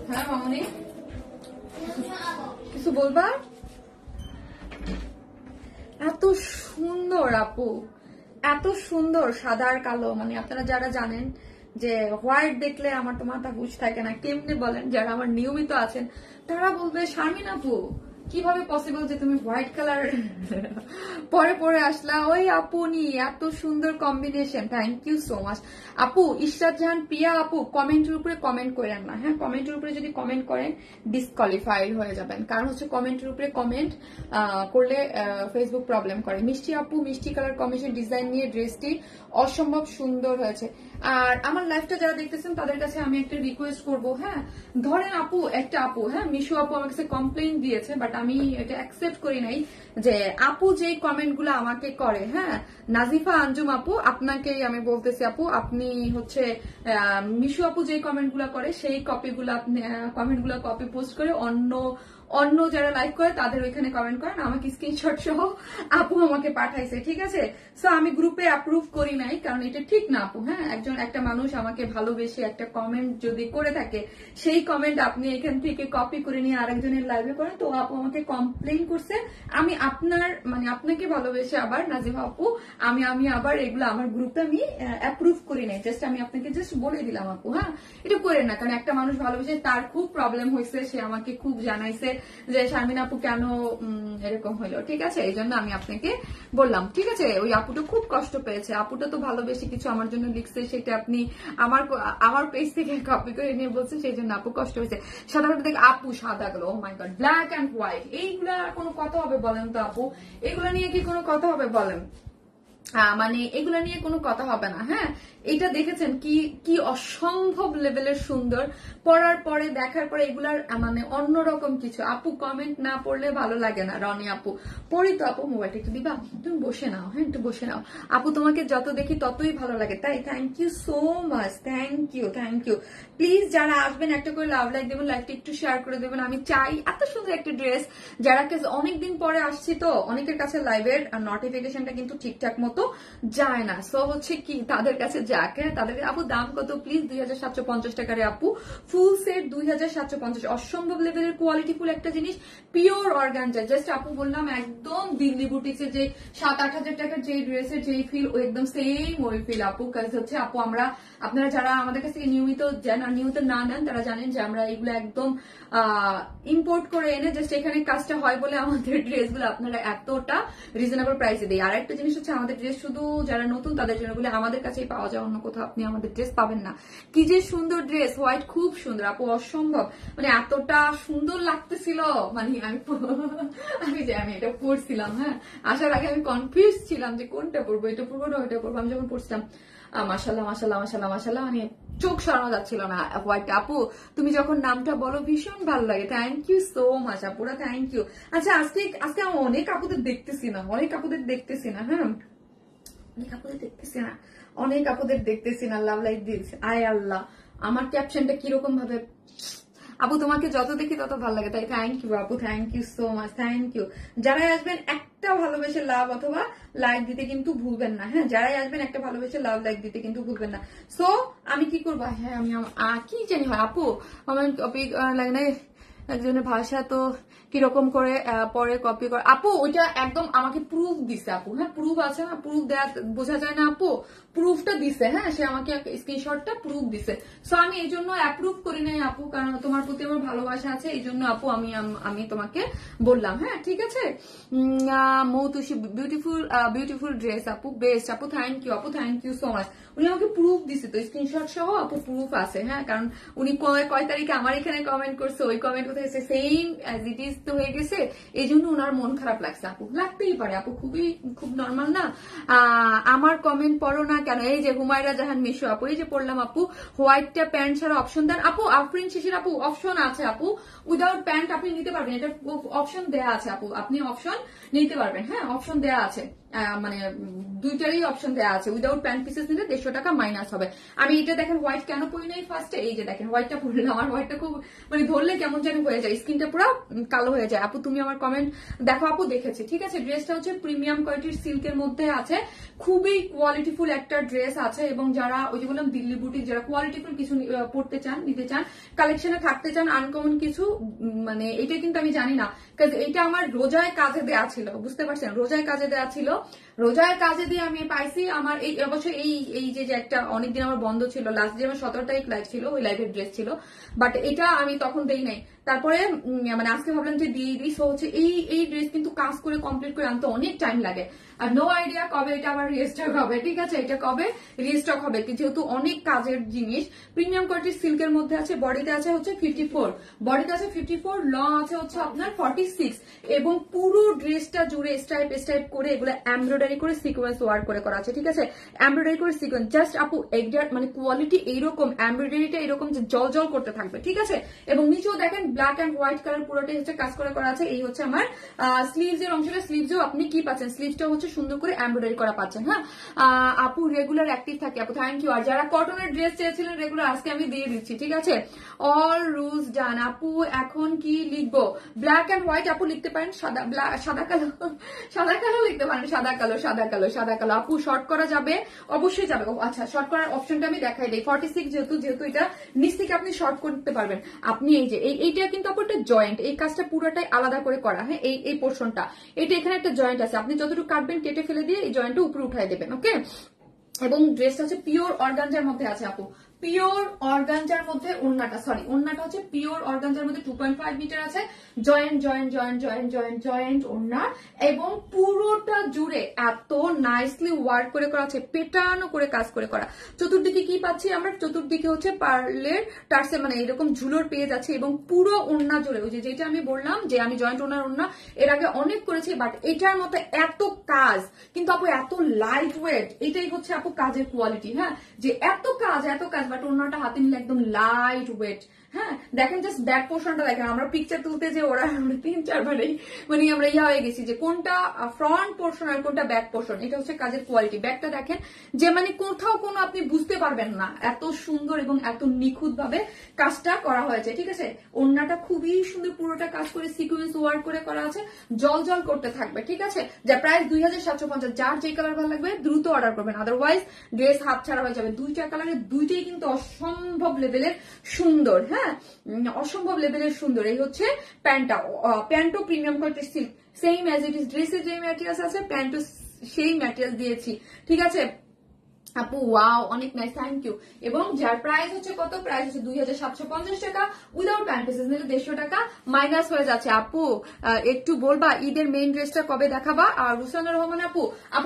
হ্যাঁ মামনি কিছু বলবা? এত সুন্দর আপু, এত সুন্দর সাদা আর কালো, মানে আপনারা যারা জানেন যে হোয়াইট দেখলে আমার তো মাথা হুঁশ থাকে না, কেমনে বলেন, যারা আমার নিয়মিত আছেন তারা বলবে শারমিন আপু কিভাবে পসিবল যে তুমি হোয়াইট কালার পরে পরে আসলা, ওই আপু নি এত সুন্দর combination, thank you so much আপু। ইশরাত জাহান প্রিয়া আপু, কমেন্টের উপরে কমেন্ট করেন না, হ্যাঁ, কমেন্টের উপরে যদি কমেন্ট করেন ডিসকোয়ালিফাইড হয়ে যাবেন, কারণ হচ্ছে কমেন্টের উপরে কমেন্ট করলে ফেসবুক প্রবলেম করে। মিষ্টি আপু, মিষ্টি কালার কম্বিনেশন ডিজাইন নিয়ে ড্রেসটি অসম্ভব সুন্দর হয়েছে। আর আমার লাইফটা যারা দেখতেছেন তাদের কাছে আমি একটা রিকোয়েস্ট করব, হ্যাঁ, ধরেন আপু একটা আপু, হ্যাঁ, মিশু আপু আমার কাছে কমপ্লেইন দিয়েছে, বাট আমি এটা অ্যাকসেপ্ট করি নাই, যে আপু যেই কমেন্ট গুলো আমাকে করে, হ্যাঁ, নাজিফা আঞ্জুম আপু আপনাকেই আমি বলতেছি আপু, আপনি হচ্ছে মিশু আপু যেই কমেন্ট গুলা করে সেই কমেন্ট গুলা কপি পোস্ট করে অন্য যারা লাইক করে তাদের ওইখানে কমেন্ট করেন, আমাকে স্ক্রিনশট সহ আপু আমাকে পাঠাইছে, ঠিক আছে। সো আমি গ্রুপে অ্যাপ্রুভ করি নাই, কারণ এটা ঠিক না আপু, হ্যাঁ, একটা মানুষ আমাকে ভালোবেসে একটা কমেন্ট যদি করে থাকে, সেই কমেন্ট আপনি এখান থেকে কপি করে নিয়ে আরেকজনের লাইভে করেন, তো আপু আমাকে কমপ্লেইন করছে, আমি আপনাকে ভালোবেসে আবার নাজিমা আপু আমি আবার এগুলো আমার গ্রুপে আমি অ্যাপ্রুভ করি নাই, জাস্ট আমি আপনাকে জাস্ট বলে দিলাম আপু, হ্যাঁ, এটা করেন না, কারণ একটা মানুষ ভালোবেসে তার খুব প্রবলেম হয়েছে, সে আমাকে খুব জানাইছে, যে শারমিন আপু কেন এরকম হলো, ঠিক আছে? এই জন্য আমি আপনাকে বললাম, ঠিক আছে? ওই আপুটা খুব কষ্ট পেয়েছে, আপুটা তো ভালোবেসে কিছু আমার জন্য লিখছে, সেটা আপনি আমার পেজ থেকে কপি করে নিয়ে বলছে, সেই জন্য আপু কষ্ট হয়েছে। সাধারণত দেখ আপু সাদা কালো, ও মাই গড, ব্ল্যাক অ্যান্ড হোয়াইট, এইগুলা কোনো কথা হবে বলেন তো আপু? এগুলা নিয়ে কি কোনো কথা হবে বলেন? মানে এগুলা নিয়ে কোনো কথা হবে না। হ্যাঁ, এটা দেখেছেন কি কি অসম্ভব লেভেলের সুন্দর, পড়ার পরে দেখার পরে এগুলার মানে অন্যরকম কিছু। আপু কমেন্ট না পড়লে ভালো লাগে না। রনি আপু পড়ি তো আপু, মোবাইলটা একটু দিবা? তুমি বসে নাও, হ্যাঁ একটু বসে নাও আপু, তোমাকে যত দেখি ততই ভালো লাগে। তাই thank you so much, thank you thank you. Please যারা আসবেন একটা করে লাভ লাইক দেবেন, লাইকটা একটু শেয়ার করে দেবেন। আমি চাই এত সুন্দর একটা ড্রেস, যারা অনেকদিন পরে আসছি তো অনেকের কাছে লাইভের নোটিফিকেশনটা কিন্তু ঠিকঠাক মতো যায় না, সো হচ্ছে কি তাদের কাছে যাক। হ্যাঁ, তাদের আপু দাম কত প্লিজ? 2750 টাকারে আপু, ফুল সেট 2750। অসম্ভব লেভেলের কোয়ালিটি ফুল একটা জিনিস, পিওর অর্গানজা। জাস্ট আপু বললাম একদম দিল্লি বুটিক্সের যে 7-8 হাজার টাকার যে ড্রেসের যে ফিল, ও একদম সেম ওই ফিল আপু। কাজ হচ্ছে আপু আমরা, আপনারা যারা আমাদের কাছে নিয়মিত না নেন তারা জানেন যে আমরা এগুলো একদম ইম্পোর্ট করে এনে জাস্ট এখানে কাজটা হয় বলে আমাদের ড্রেসগুলো আপনারা এতটা রিজনেবল প্রাইসে দেয়। আর একটা জিনিস হচ্ছে আমাদের ড্রেস শুধু যারা নতুন তাদের জন্য বলে, আমাদের কাছেই পাওয়া যায়, অন্য কোথাও আপনি আমাদের ড্রেস পাবেন না। কি যে সুন্দর ড্রেস, হোয়াইট খুব সুন্দর আপু, অসম্ভব মানে এতটা সুন্দর লাগতেছিল। মানে আমি এটা পড়ছিলাম, হ্যাঁ আসার আগে আমি কনফিউজ ছিলাম যে কোনটা পড়বো, এটা পড়বো না ওইটা পড়বো। আমি যখন পড়ছিলাম মাশাল্লাহ মাশাল্লাহ মাশাল্লাহ মাশাল্লাহ, মানে চোখ সরানো যাচ্ছিল না। হোয়াইট আপু তুমি যখন নামটা বলো ভীষণ ভালো লাগে, থ্যাংক ইউ সো মাচ আপুরা, থ্যাংক ইউ। আচ্ছা আজকে আমি অনেক আপুদের দেখতেছি না, হ্যাঁ অনেক আপুদের দেখতেছি না লাভ লাইক দিস। আয় আল্লাহ, আমার ক্যাপশনটা কিরকম ভাবে, আপু তোমাকে যত দেখি তত ভালো লাগে, তাই থ্যাংক ইউ আপু, thank you so much, thank you. যারাই আসবেন একটা ভালোবেসে লাভ অথবা লাইক দিতে কিন্তু ভুলবেন না। হ্যাঁ, যারাই আসবেন একটা ভালোবেসে লাভ লাইক দিতে কিন্তু ভুলবেন না। সো আমি কি করবো, হ্যাঁ আমি কি জানি হয় আপু, আমার টপিক লাগে না একজনের ভাষা তো কিরকম করে পরে কপি করে আপু, ওইটা একদম আমাকে প্রুফ দিছে আপু। হ্যাঁ প্রুফ আছে না, প্রুফ দেয়া বোঝা যায় না আপু, প্রুফটা দিছে। হ্যাঁ, সে আমাকে স্ক্রিনশটটা প্রুফ দিছে। সো আমি এই জন্য অ্যাপ্রুভ করি নাই আপু, কারণ তোমার প্রতি আমার ভালোবাসা আছে, এই জন্য আপু আমি তোমাকে বললাম। হ্যাঁ ঠিক আছে, মৌতুষি বিউটিফুল ড্রেস আপু, বেস্ট আপু, থ্যাংক ইউ আপু, থ্যাংক ইউ সো মাচ। উনি আমাকে প্রুফ দিছে তো, স্ক্রিনশট সহ আপু প্রুফ আছে। হ্যাঁ, কারণ উনি কয় তারিখে আমার এখানে কমেন্ট করছে, ওই কমেন্ট কোথায় সেম অ্যাজ ইট ইজ তো হয়ে গেছে, এই জন্য ওনার মন খারাপ লাগছে আপু। লাগতেই পারে আপু, খুব নর্মাল না? আমার কমেন্ট পড়ো না কেন? এই যে হুমায়রা জাহান মিশু আপু, এই যে পড়লাম আপু, হোয়াইটটা প্যান্ট ছাড়া অপশন দেন আপু। আফরিন শিশির আপু অপশন আছে আপু, উইদাউট প্যান্ট আপনি নিতে পারবেন, এটা অপশন দেয়া আছে আপু, আপনি অপশন নিতে পারবেন। হ্যাঁ অপশন দেয়া আছে, মানে দুইটারই অপশন দেওয়া আছে। উইদাউট প্যান্ট পিসেস নিলে 150 টাকা মাইনাস হবে। আমি এটা দেখেন হোয়াইট কেন পরি নাই ফার্স্টে, এই যে দেখেন হোয়াইটটা পরলে আমার হোয়াইটটা খুব মানে ধরলে কেমন যেন হয়ে যায়, স্কিনটা পুরো কালো হয়ে যায়। আপু তুমি আমার কমেন্ট দেখো আপু, দেখেছি ঠিক আছে। ড্রেসটা হচ্ছে প্রিমিয়াম কোয়ালিটির সিল্কের মধ্যে আছে, খুবই কোয়ালিটিফুল একটা ড্রেস আছে। এবং যারা ওই যে বললাম দিল্লি বুটিক, যারা কোয়ালিটিফুল কিছু পড়তে চান, নিতে চান, কালেকশনে থাকতে চান, আনকমন কিছু, মানে এটা কিন্তু আমি জানি না, কারণ এটা আমার রোজায় কাজে দেয়া ছিল, বুঝতে পারছেন, রোজায় কাজে দেয়া ছিল, রোজায় কাজে দিয়ে আমি পাইছি। আমার এই অবশ্যই এই যে একটা অনেকদিন আমার বন্ধ ছিল, লাস্ট যে আমার 17 তারিখ লাইভ ছিল, ওই লাইভের ড্রেস ছিল, বাট এটা আমি তখন দেই নাই। তারপরে মানে আজকে ভাবলাম যে দিয়ে দিই। সো হচ্ছে এই ড্রেস কিন্তু কাজ করে কমপ্লিট করে আনতে অনেক টাইম লাগে, আর নো আইডিয়া কবে এটা আবার রিস্টক হবে। ঠিক আছে, এটা কবে রিস্টক হবে, যেহেতু অনেক কাজের জিনিস। প্রিমিয়াম কোয়ালিটির সিল্কের মধ্যে আছে, বডিতে আছে হচ্ছে 54, বডিতে আছে 54, লং আছে হচ্ছে আপনার 46, এবং পুরো ড্রেসটা জুড়ে স্টাইপ করে এগুলো এমব্রয়ডারি করে সিকোয়েন্স ওয়ার্ক করা আছে। ঠিক আছে, এমব্রয়ডারি করে সিকোয়েন্স, জাস্ট আপু এক্সাক্ট মানে কোয়ালিটি এইরকম, এমব্রয়ডারিটা এরকম যে জল করতে থাকবে। ঠিক আছে, এবং নিচেও দেখেন ব্ল্যাক এন্ড হোয়াইট কালার পুরোটাই হচ্ছে কাজ করা আছে। এই হচ্ছে আমার স্লিভস এর অংশটা, স্লিভসও আপনি কি পাচ্ছেন, স্লিভসটা হচ্ছে সুন্দর করে এমব্রয়ডারি করা পাচ্ছেন। হ্যাঁ আপু রেগুলার অ্যাক্টিভ থাকে আপু, থ্যাংক ইউ। আর যারা কটনের ড্রেস চেয়েছিলেন রেগুলার, আজকে আমি দিয়ে দিচ্ছি। ঠিক আছে, অল রুলস ডান আপু। এখন কি লিখবো, ব্ল্যাক এন্ড হোয়াইট আপু লিখতে পারেন, সাদা কালো লিখতে পারেন, সাদা কালো আপু। শর্ট করা যাবে, অবশ্যই যাবে। আচ্ছা, শর্ট করার অপশনটা আমি দেখাই দিই। 46 যেহেতু এটা নিচ থেকে আপনি শর্ট করতে পারবেন। আপনি এই যে এইটা কিন্তু আপু একটা জয়েন্ট, এই কাজটা পুরোটাই আলাদা করে করা। হ্যাঁ, এই পোর্শনটা, এটা এখানে একটা জয়েন্ট আছে, আপনি যতটুকু কাটবেন কেটে ফেলে দিয়ে এই জয়েন্টটা উপরে উঠাই দেবেন। ওকে, এবং ড্রেসটা হচ্ছে পিওর অর্গানজার মধ্যে আছে আপু, পিওর অর্গানজার মধ্যে ওড়নাটা, সরি ওড়নাটা হচ্ছে পিওর অর্গানজার মধ্যে 2.5 মিটার আছে, joint joint joint joint joint joint ওড়না, এবং পুরোটা জুড়ে এত নাইসলি ওয়ার্ক করে করা আছে, পেটানো করে কাজ করে করা। চতুর্দিকে কি পাচ্ছি আমরা, চতুর্দিকে হচ্ছে পার্লের টার্সে মানে এরকম ঝুলোর পেজ আছে, এবং পুরো ওড়না জুড়ে ওই যেটা আমি বললাম যে আমি জয়েন্ট ওড়না এর আগে অনেক করেছি, বাট এটার মতো এত কাজ কিন্তু আপু এত লাইট ওয়েট, এটাই হচ্ছে আপু কাজের কোয়ালিটি। হ্যাঁ, যে এত কাজ বাট ওড়নাটা হাতে নিলে একদম লাইট ওয়েট। হ্যাঁ, দেখেন জাস্ট ব্যাক পোর্শনটা দেখেন, আমরা পিকচার তুলতে যে ওরা আমরা 3-4 বারেই মানে আমরা হয়ে গেছি যে কোনটা ফ্রন্ট পোর্শন আর কোনটা ব্যাক পোর্শন। এটা হচ্ছে কাজের কোয়ালিটি। ব্যাকটা দেখেন যে মানে কোথাও কোনো আপনি বুঝতে পারবেন না, এত সুন্দর এবং এত নিখুঁত ভাবে কাজটা করা হয়েছে। ঠিক আছে, ওড়নাটা খুবই সুন্দর, পুরোটা কাজ করে সিকোয়েন্স ওয়ার্ক করে করা আছে, জল জল করতে থাকবে। ঠিক আছে, যা প্রাইস 2750। যার যে কালার ভালো লাগবে দ্রুত অর্ডার করবেন, আদারওয়াইজ ড্রেস হাত ছাড়া হয়ে যাবে। দুইটা কালারের দুইটাই কিন্তু অসম্ভব লেভেলের সুন্দর। হ্যাঁ, অসম্ভব লেভেলের সুন্দর। এই হচ্ছে প্যান্টটা, প্যান্টও প্রিমিয়াম কোয়ালিটির silk, same as it is. ড্রেসের যে ম্যাটেরিয়ালস আছে প্যান্টও সেই ম্যাটেরিয়াল দিয়েছি। ঠিক আছে আপু, ওয়াও অনেক নাইস, থ্যাংক ইউ। এবং যার প্রাইস হচ্ছে কত, প্রাইস হচ্ছে 2750 টাকা, উইদাউট প্যান্ট পিসেস নিলে 150 টাকা মাইনাস হয়ে যাচ্ছে। আপু একটু বলবা ঈদের মেইন ড্রেসটা কবে দেখাবা? আর রুসানা রহমান আপু,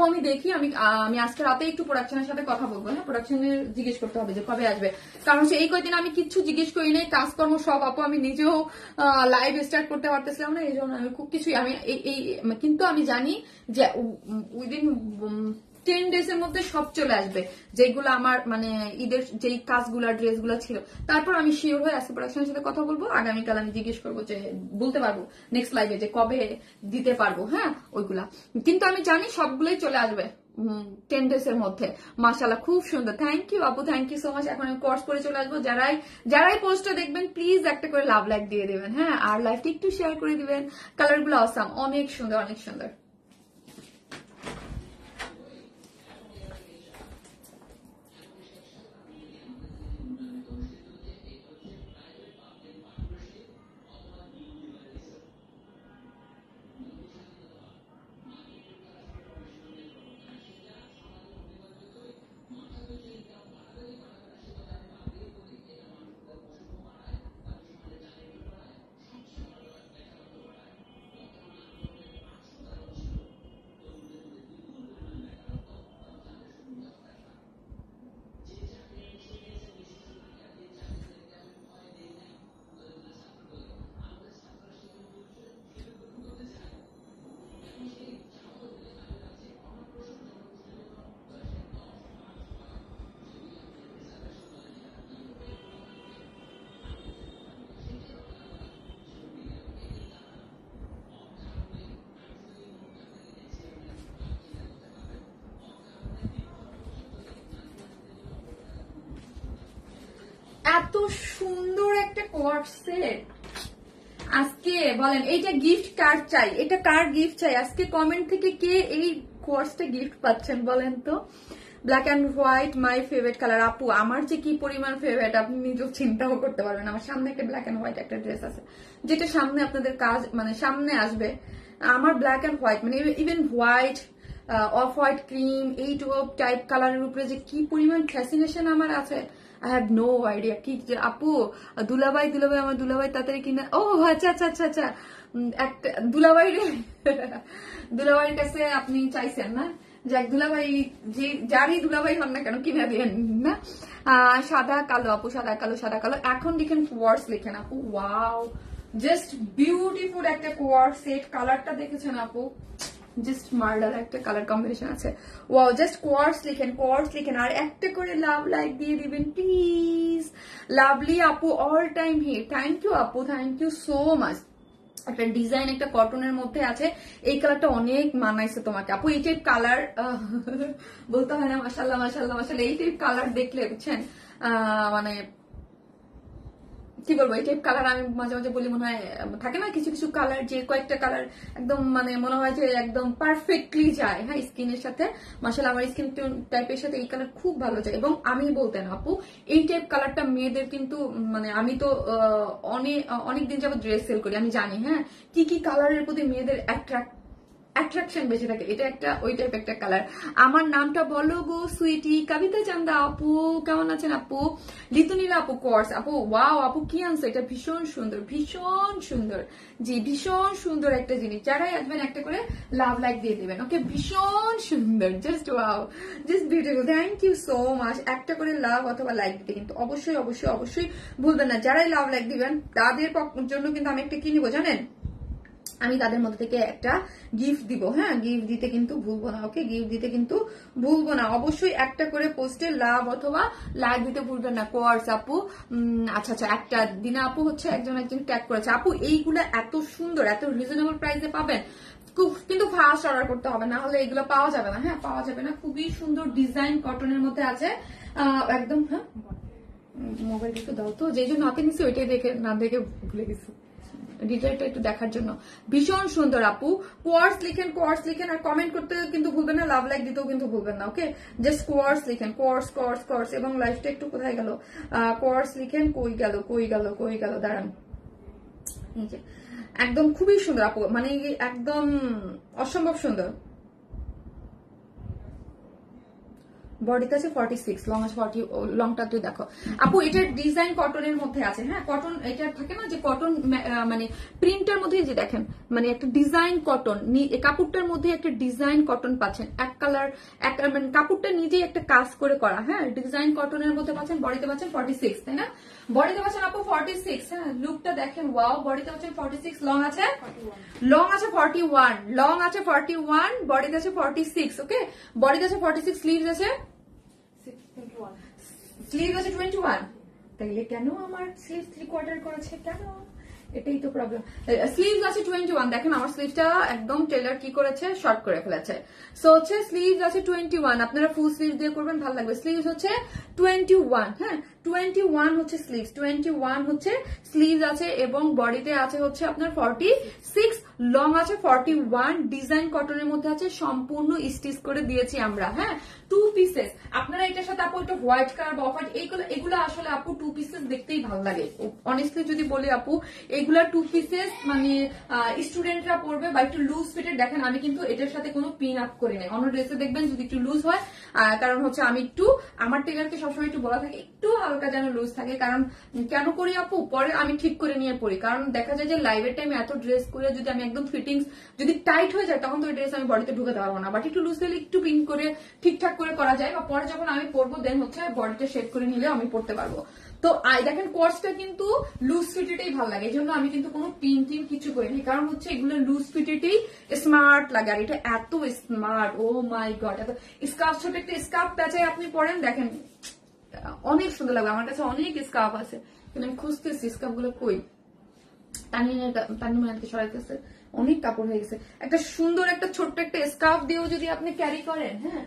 আমি দেখি, আমি আজকে রাতে একটু প্রোডাকশনের সাথে কথা বলবো। হ্যাঁ, প্রোডাকশনের জিজ্ঞেস করতে হবে যে কবে আসবে, কারণ হচ্ছে এই কয়েকদিন আমি কিচ্ছু জিজ্ঞেস করি নাই, কাজকর্ম সব আপু আমি নিজেও লাইভ স্টার্ট করতে পারতেছিলাম না, এই জন্য আমি খুব কিছুই আমি কিন্তু আমি জানি যে উইদিন 10 ডেজ এর মধ্যে সব চলে আসবে, যেগুলো আমার মানে ঈদের যেই কাজগুলো ড্রেসগুলো ছিল। তারপর আমি শিওর হয়ে আজকে প্রোডাকশনের সাথে কথা বলবো, আগামীকাল আমি জিজ্ঞেস করবো যে বলতে পারবো নেক্সট লাইভে যে কবে দিতে পারবো। হ্যাঁ, ওইগুলা কিন্তু আমি জানি সবগুলোই চলে আসবে 10 ডেজ এর মধ্যে। মাশাআল্লাহ, খুব সুন্দর, থ্যাংক ইউ আপু, থ্যাংক ইউ সো মাচ। এখন আমি কোর্স করে চলে আসবো। যারাই পোস্টটা দেখবেন প্লিজ একটা করে লাভ লাইক দিয়ে দিবেন। হ্যাঁ, আর লাইভটা একটু শেয়ার করে দিবেন। কালারগুলো অসাম, অনেক সুন্দর, অনেক সুন্দর। এত সুন্দর একটা কোয়ার্ড সেট আজকে বলেন, এইটা গিফট কার চাই, এটা কার গিফট চাই আজকে? কমেন্ট থেকে কে এই কোয়ার্ডসটা গিফট পাচ্ছেন বলেন তো। Black and white my favourite colour. আপু আমার যে কি পরিমাণ ফেভারিট আপনি নিজেও চিন্তাও করতে পারবেন। আমার সামনে একটা ব্ল্যাক অ্যান্ড হোয়াইট একটা ড্রেস আছে, যেটা সামনে আপনাদের কাজ মানে সামনে আসবে। আমার ব্ল্যাক অ্যান্ড হোয়াইট মানে even white, off white cream, এই টাইপ কালারের উপরে যে কি পরিমাণ ফ্যাসিনেশন আমার আছে, আই হ্যাভ নো আইডিয়া। কি যে আপু দুলাভাই আমার দুলাভাই তাড়াতাড়ি কিনা, ও আচ্ছা আচ্ছা আচ্ছা আচ্ছা, একটা দুলাভাইয়ের কাছে আপনি চাইছেন না, যাক দুলাভাই যে যারই দুলাভাই হন না কেন কিনে দিয়েন না। সাদা কালো আপু, সাদা কালো সাদা কালো। এখন লিখেন কোয়ার্স লিখেন আপু, ওয়াও জাস্ট বিউটিফুল একটা কোয়ার্স সেট। কালারটা দেখেছেন আপু, জাস্ট মার্ডার একটা কালার কম্বিনেশন আছে। ওয়াও, জাস্ট কোয়ার্স লিখেন আর একটা করে লাভ লাইক দিয়ে দিবেন প্লিজ। লাভলি আপু all time hit, thank you আপু, থ্যাংক ইউ সো মাচ। একটা ডিজাইন একটা কটনের মধ্যে আছে, এই কালারটা অনেক মানাইছে তোমাকে আপু। এই টাইপ কালার বলতে হয় না, মাশাআল্লাহ মাশাআল্লাহ মাশাআল্লাহ। এই টাইপ কালার দেখলে বুঝছেন মানে কি বলবো, এই টাইপ কালার আমি মাঝে মাঝে বলি মনে হয় থাকে না কিছু কিছু কালার, যে কয়েকটা কালার একদম মানে মনে হয় যে একদম পারফেক্টলি যায় হ্যাঁ স্কিনের সাথে। মাশাআল্লাহ আমার স্কিন টাইপের সাথে এই কালার খুব ভালো যায়। এবং আমি বলতেন আপু এই টাইপ কালারটা মেয়েদের কিন্তু মানে আমি তো অনেক দিন যাবত ড্রেস সেল করি, আমি জানি হ্যাঁ কি কি কালারের প্রতি মেয়েদের অ্যাট্রাক্ট অ্যাট্রাকশন বেশি থাকে। এটা একটা ওই টাইপ একটা কালার। আমার নামটা বলো গো সুইটি। কবিতা চান্দা আপু কেমন আছেন আপু? লিতুনীলা আপু কোর্স আপু ওয়াও আপু কি আনছে, এটা ভীষণ সুন্দর, ভীষণ সুন্দর। জি ভীষণ সুন্দর একটা জিনিস, যারাই আসবেন একটা করে লাভ লাইক দিয়ে দিবেন। ওকে ভীষণ সুন্দর, just wow, just beautiful. Thank you so much. একটা করে লাভ অথবা লাইক দিতে কিন্তু অবশ্যই অবশ্যই অবশ্যই ভুলবেন না। যারাই লাভ লাইক দিবেন তাদের জন্য কিন্তু আমি একটা কি নিবো জানেন, আমি তাদের মধ্যে থেকে একটা গিফট দিব। হ্যাঁ গিফট দিতে কিন্তু ভুলবো না। ওকে গিফট দিতে কিন্তু ভুলবো না। অবশ্যই একটা করে পোস্টে লাভ অথবা লাইক দিতে ভুলবেন না। কোয়ার্স আপু আচ্ছা আচ্ছা একটা দিনা আপু হচ্ছে একজন ট্যাগ করেছে। আপু এইগুলো এত সুন্দর, এত রিজনেবল প্রাইসে পাবেন, কিন্তু ফাস্ট অর্ডার করতে হবে, না হলে এগুলো পাওয়া যাবে না। হ্যাঁ পাওয়া যাবে না। খুবই সুন্দর ডিজাইন কটনের মধ্যে আছে একদম। হ্যাঁ মোবাইল একটু দাও তো, যেই জন্য হাতে নিচ্ছি ওইটাই দেখে না দেখে ভুলে গেছি ডিটেলটা একটু দেখার জন্য। ভীষণ সুন্দর আপু। কোয়ার্স লিখেন, কোয়ার্স লিখেন, আর কমেন্ট করতে কিন্তু ভুলবেন না, লাভ লাইক দিতেও কিন্তু ভুলবেন না। ওকে জাস্ট কোয়ার্স লিখেন, কোয়ার্স কোয়ার্স কোয়ার্স। এবং লাইফটা একটু কোথায় গেল, কোয়ার্স লিখেন, কই গেল কই গেল কই গেল, দাঁড়ান। এই যে একদম খুবই সুন্দর আপু, মানে একদম অসম্ভব সুন্দর। বডিতে আছে 46, লং আছে 40, লংটা তুই দেখো আপু। এটার ডিজাইন কটনের মধ্যে আছে। হ্যাঁ কটন, এটা থাকে না যে কটন মানে প্রিন্টের মধ্যে, যে দেখেন মানে একটা ডিজাইন কটন, কাপড়টার মধ্যে একটা ডিজাইন কটন পাচ্ছেন, এক কালার এক মানে কাপড়টা নিজেই একটা কাজ করে করা। হ্যাঁ ডিজাইন কটনের মধ্যে পাচ্ছেন। বডিতে পাচ্ছেন 46, তাই না? বডিতে পাচ্ছেন আপু 46। হ্যাঁ লুকটা দেখেন ওয়াও। বডিতে পাচ্ছেন 46, লং আছে 41, লং আছে 41, বডিতে আছে 46। ওকে বডিতে আছে 46, স্লিভস আছে 21। তাইলে কেন আমার স্লিভ 3/4 করেছে কেন? এটাই তো প্রবলেম। স্লিভস আছে 21, দেখেন আমার স্লিভটা একদম টেলার কি করেছে, শর্ট করে ফেলেছে। সো হচ্ছে স্লিভস আছে 21, আপনারা ফুল স্লিভ দিয়ে করবেন ভালো লাগবে। স্লিভস হচ্ছে 21। হ্যাঁ 21 হচ্ছে স্লিভস, 21 হচ্ছে স্লিভস আছে, এবং বডিতে আছে হচ্ছে আপনার 46, লং আছে 41, ডিজাইন কটনের মধ্যে আছে, সম্পূর্ণ স্টিচ করে দিয়েছি আমরা। হ্যাঁ 2 পিসেস। আপনারা এটার সাথে আপু একটা হোয়াইট কালার বা অফ হোয়াইট, এগুলো আসলে আপু 2 পিসেস দেখতেই ভালো লাগে। অনেস্টলি যদি বলি আপু এগুলা 2 পিসেস মানে স্টুডেন্টরা পড়বে বা একটু লুজ ফিটের। দেখেন আমি কিন্তু এটার সাথে কোনো পিন আপ করি নাই। অন্য ড্রেসে দেখবেন যদি একটু লুজ হয়, কারণ হচ্ছে আমি একটু আমার টেলারকে সবসময় একটু বলা থাকে একটু হালকা যেন লুজ থাকে। কারণ কেন করি আপু, পরে আমি ঠিক করে নিয়ে পড়ি। কারণ দেখা যায় যে লাইভের টাইমে এত ড্রেস করে যদি আমি একদম ফিটিংস যদি টাইট হয়ে যায়, তখন তো ওই ড্রেস আমি বডিতে ঢুকাতে পারবো না। বাট একটু লুজ হলে একটু পিন করে ঠিকঠাক করে করা যায়, বা পরে যখন আমি পরবো দেন হচ্ছে বডিটা শেপ করে নিলে আমি পড়তে পারবো। তো দেখেন কোর্সটা কিন্তু লুজ ফিটেডই ভালো লাগে, এই জন্য আমি কিন্তু কোনো পিন টিন কিছু করিনি। কারণ হচ্ছে এগুলো লুজ ফিটেডই স্মার্ট লাগে, আর এটা এত স্মার্ট, ও মাই গড। এত স্কার্ফ, ছোট একটা স্কার্ফ প্যাচায় আপনি পরেন, দেখেন অনেক সুন্দর লাগবে। আমার কাছে অনেক স্কার্ফ আছে, কিন্তু আমি খুঁজতেছি স্কার্ফ গুলো কই। তানিমাকে সরাইতেছে, অনেক কাপড় হয়ে গেছে। একটা সুন্দর একটা ছোট্ট একটা স্কার্ফ দিয়েও যদি আপনি ক্যারি করেন, হ্যাঁ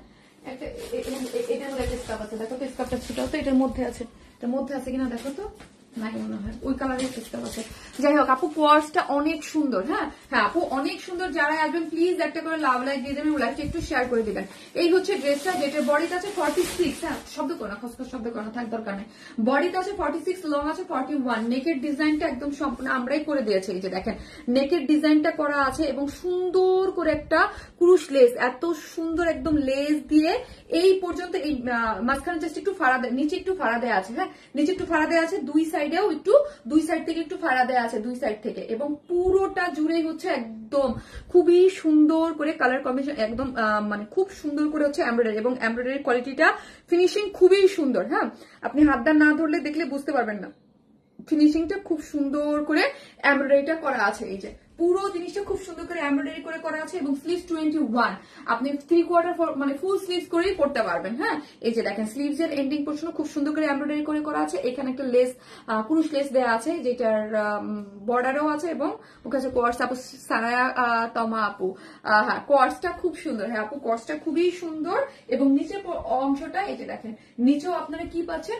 একটা এটার মধ্যে একটা স্কার্ফ আছে, দেখো তো স্কার্ফটা ছোট তো এটার মধ্যে আছে, এটার মধ্যে আছে কিনা দেখো তো, নাই মনে হয়, ওই কালারের স্কার্ফ আছে। যাই হোক আপু কোয়ার্সটা অনেক সুন্দর। হ্যাঁ হ্যাঁ আপু অনেক সুন্দর। যারা আসবেন প্লিজ একটা করে লাভ লাইক দিয়ে দেবেন, লাইকটা একটু শেয়ার করে দিবেন। এই হচ্ছে ড্রেসটা, যেটার বডিতে আছে 46। হ্যাঁ শব্দ করো না, খসখস শব্দ করো না, থাক দরকার নেই। বডিতে আছে 46, লং আছে 41। নেকের ডিজাইনটা একদম সম্পূর্ণ আমরাই করে দিয়েছি। এই যে দেখেন নেকের ডিজাইনটা করা আছে, এবং সুন্দর করে একটা কুরুশ লেস, এত সুন্দর একদম লেস দিয়ে এই পর্যন্ত, এই মাঝখানে জাস্ট একটু ফাড়া দেয়, নিচে একটু ফাড়া দেওয়া আছে। হ্যাঁ নিচে একটু ফাড়া দেওয়া আছে, দুই সাইডেও একটু, দুই সাইড থেকে একটু ফাড়া দেওয়া আছে, দুই সাইড থেকে, এবং পুরোটা জুড়েই হচ্ছে একদম খুবই সুন্দর করে কালার কম্বিনেশন, একদম মানে খুব সুন্দর করে হচ্ছে এমব্রয়ডারি, এবং এমব্রয়ডারি কোয়ালিটিটা ফিনিশিং খুবই সুন্দর। হ্যাঁ আপনি হাতটা না ধরলে দেখলে বুঝতে পারবেন না, ফিনিশিংটা খুব সুন্দর করে এমব্রয়ডারিটা করা আছে। এই যে পুরো জিনিসটা খুব সুন্দর করে এমব্রয়ডারি করে করা আছে, এবং স্লিভস 21, আপনি 3/4 মানে ফুল স্লিভস করেই পড়তে পারবেন। হ্যাঁ এই যে দেখেন স্লিভস এর এন্ডিং পোর্শন খুব সুন্দর করে এমব্রয়ডারি করে করা আছে। এখানে একটা লেস, কুরুশ লেস দেওয়া আছে, যেটার বর্ডারও আছে, এবং ওর কাছে কোয়ার্স আপু সারায়া তমা আপু, হ্যাঁ কোয়ার্সটা খুব সুন্দর। হ্যাঁ আপু কোয়ার্সটা খুবই সুন্দর, এবং নিচের অংশটা এই যে দেখেন, নিচেও আপনারা কি পাচ্ছেন,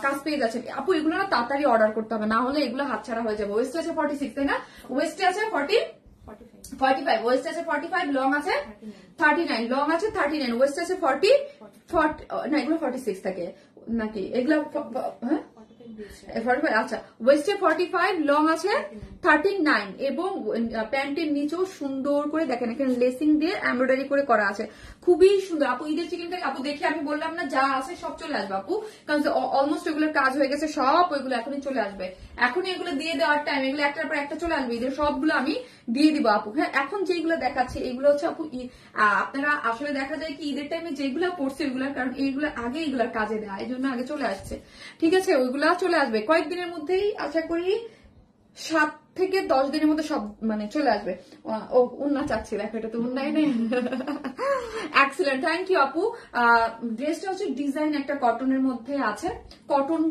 কাজ পেয়ে যাচ্ছেন। আপু এগুলো না তাড়াতাড়ি অর্ডার করতে হবে, না হলে এগুলো হাতছাড়া হয়ে যাবে। ওয়েস্ট আছে 46, তাই না? ওয়েস্টে আছে 45, ওয়েস্ট আছে 45, লং আছে 39, লং আছে 39, ওয়েস্ট আছে 40, না এগুলো 46 থাকে নাকি এগুলো? হ্যাঁ আচ্ছা, ওয়েস্টে 45, লং আছে 39 এবং প্যান্টের নিচেও সুন্দর করে দেখেন এখানে লেসিং দিয়ে এমব্রয়ডারি করে করা আছে, খুবই সুন্দর। আপু ঈদের চিকেন কারি আপু দেখে আমি বললাম না যা আছে সব চলে আসবে আপু, কারণ অলমোস্ট এগুলোর কাজ হয়ে গেছে সব, ওইগুলো এখনই চলে আসবে, এখনই এগুলো দিয়ে দেওয়ার টাইম, এগুলো একটার পর একটা চলে আসবে, ঈদের সবগুলো আমি দিয়ে দিব আপু। হ্যাঁ, এখন যেগুলো দেখাচ্ছে এগুলো হচ্ছে আপু আপনারা আসলে দেখা যায় কি ঈদের টাইমে যেগুলো পড়ছে ওইগুলোর, কারণ এইগুলো আগে এগুলোর কাজে দেয়, এই জন্য আগে চলে আসছে, ঠিক আছে, ওইগুলা চলে আসবে কয়েকদিনের মধ্যেই, আশা করি 7 থেকে 10 দিনের মধ্যে সব মানে চলে আসবে। ও উন্না চাচ্ছি, দেখো এটা তো উন্নাই নেই। এক্সেলেন্ট, থ্যাংক ইউ আপু। ড্রেসটা হচ্ছে ডিজাইন একটা কটনের মধ্যে আছে, কটন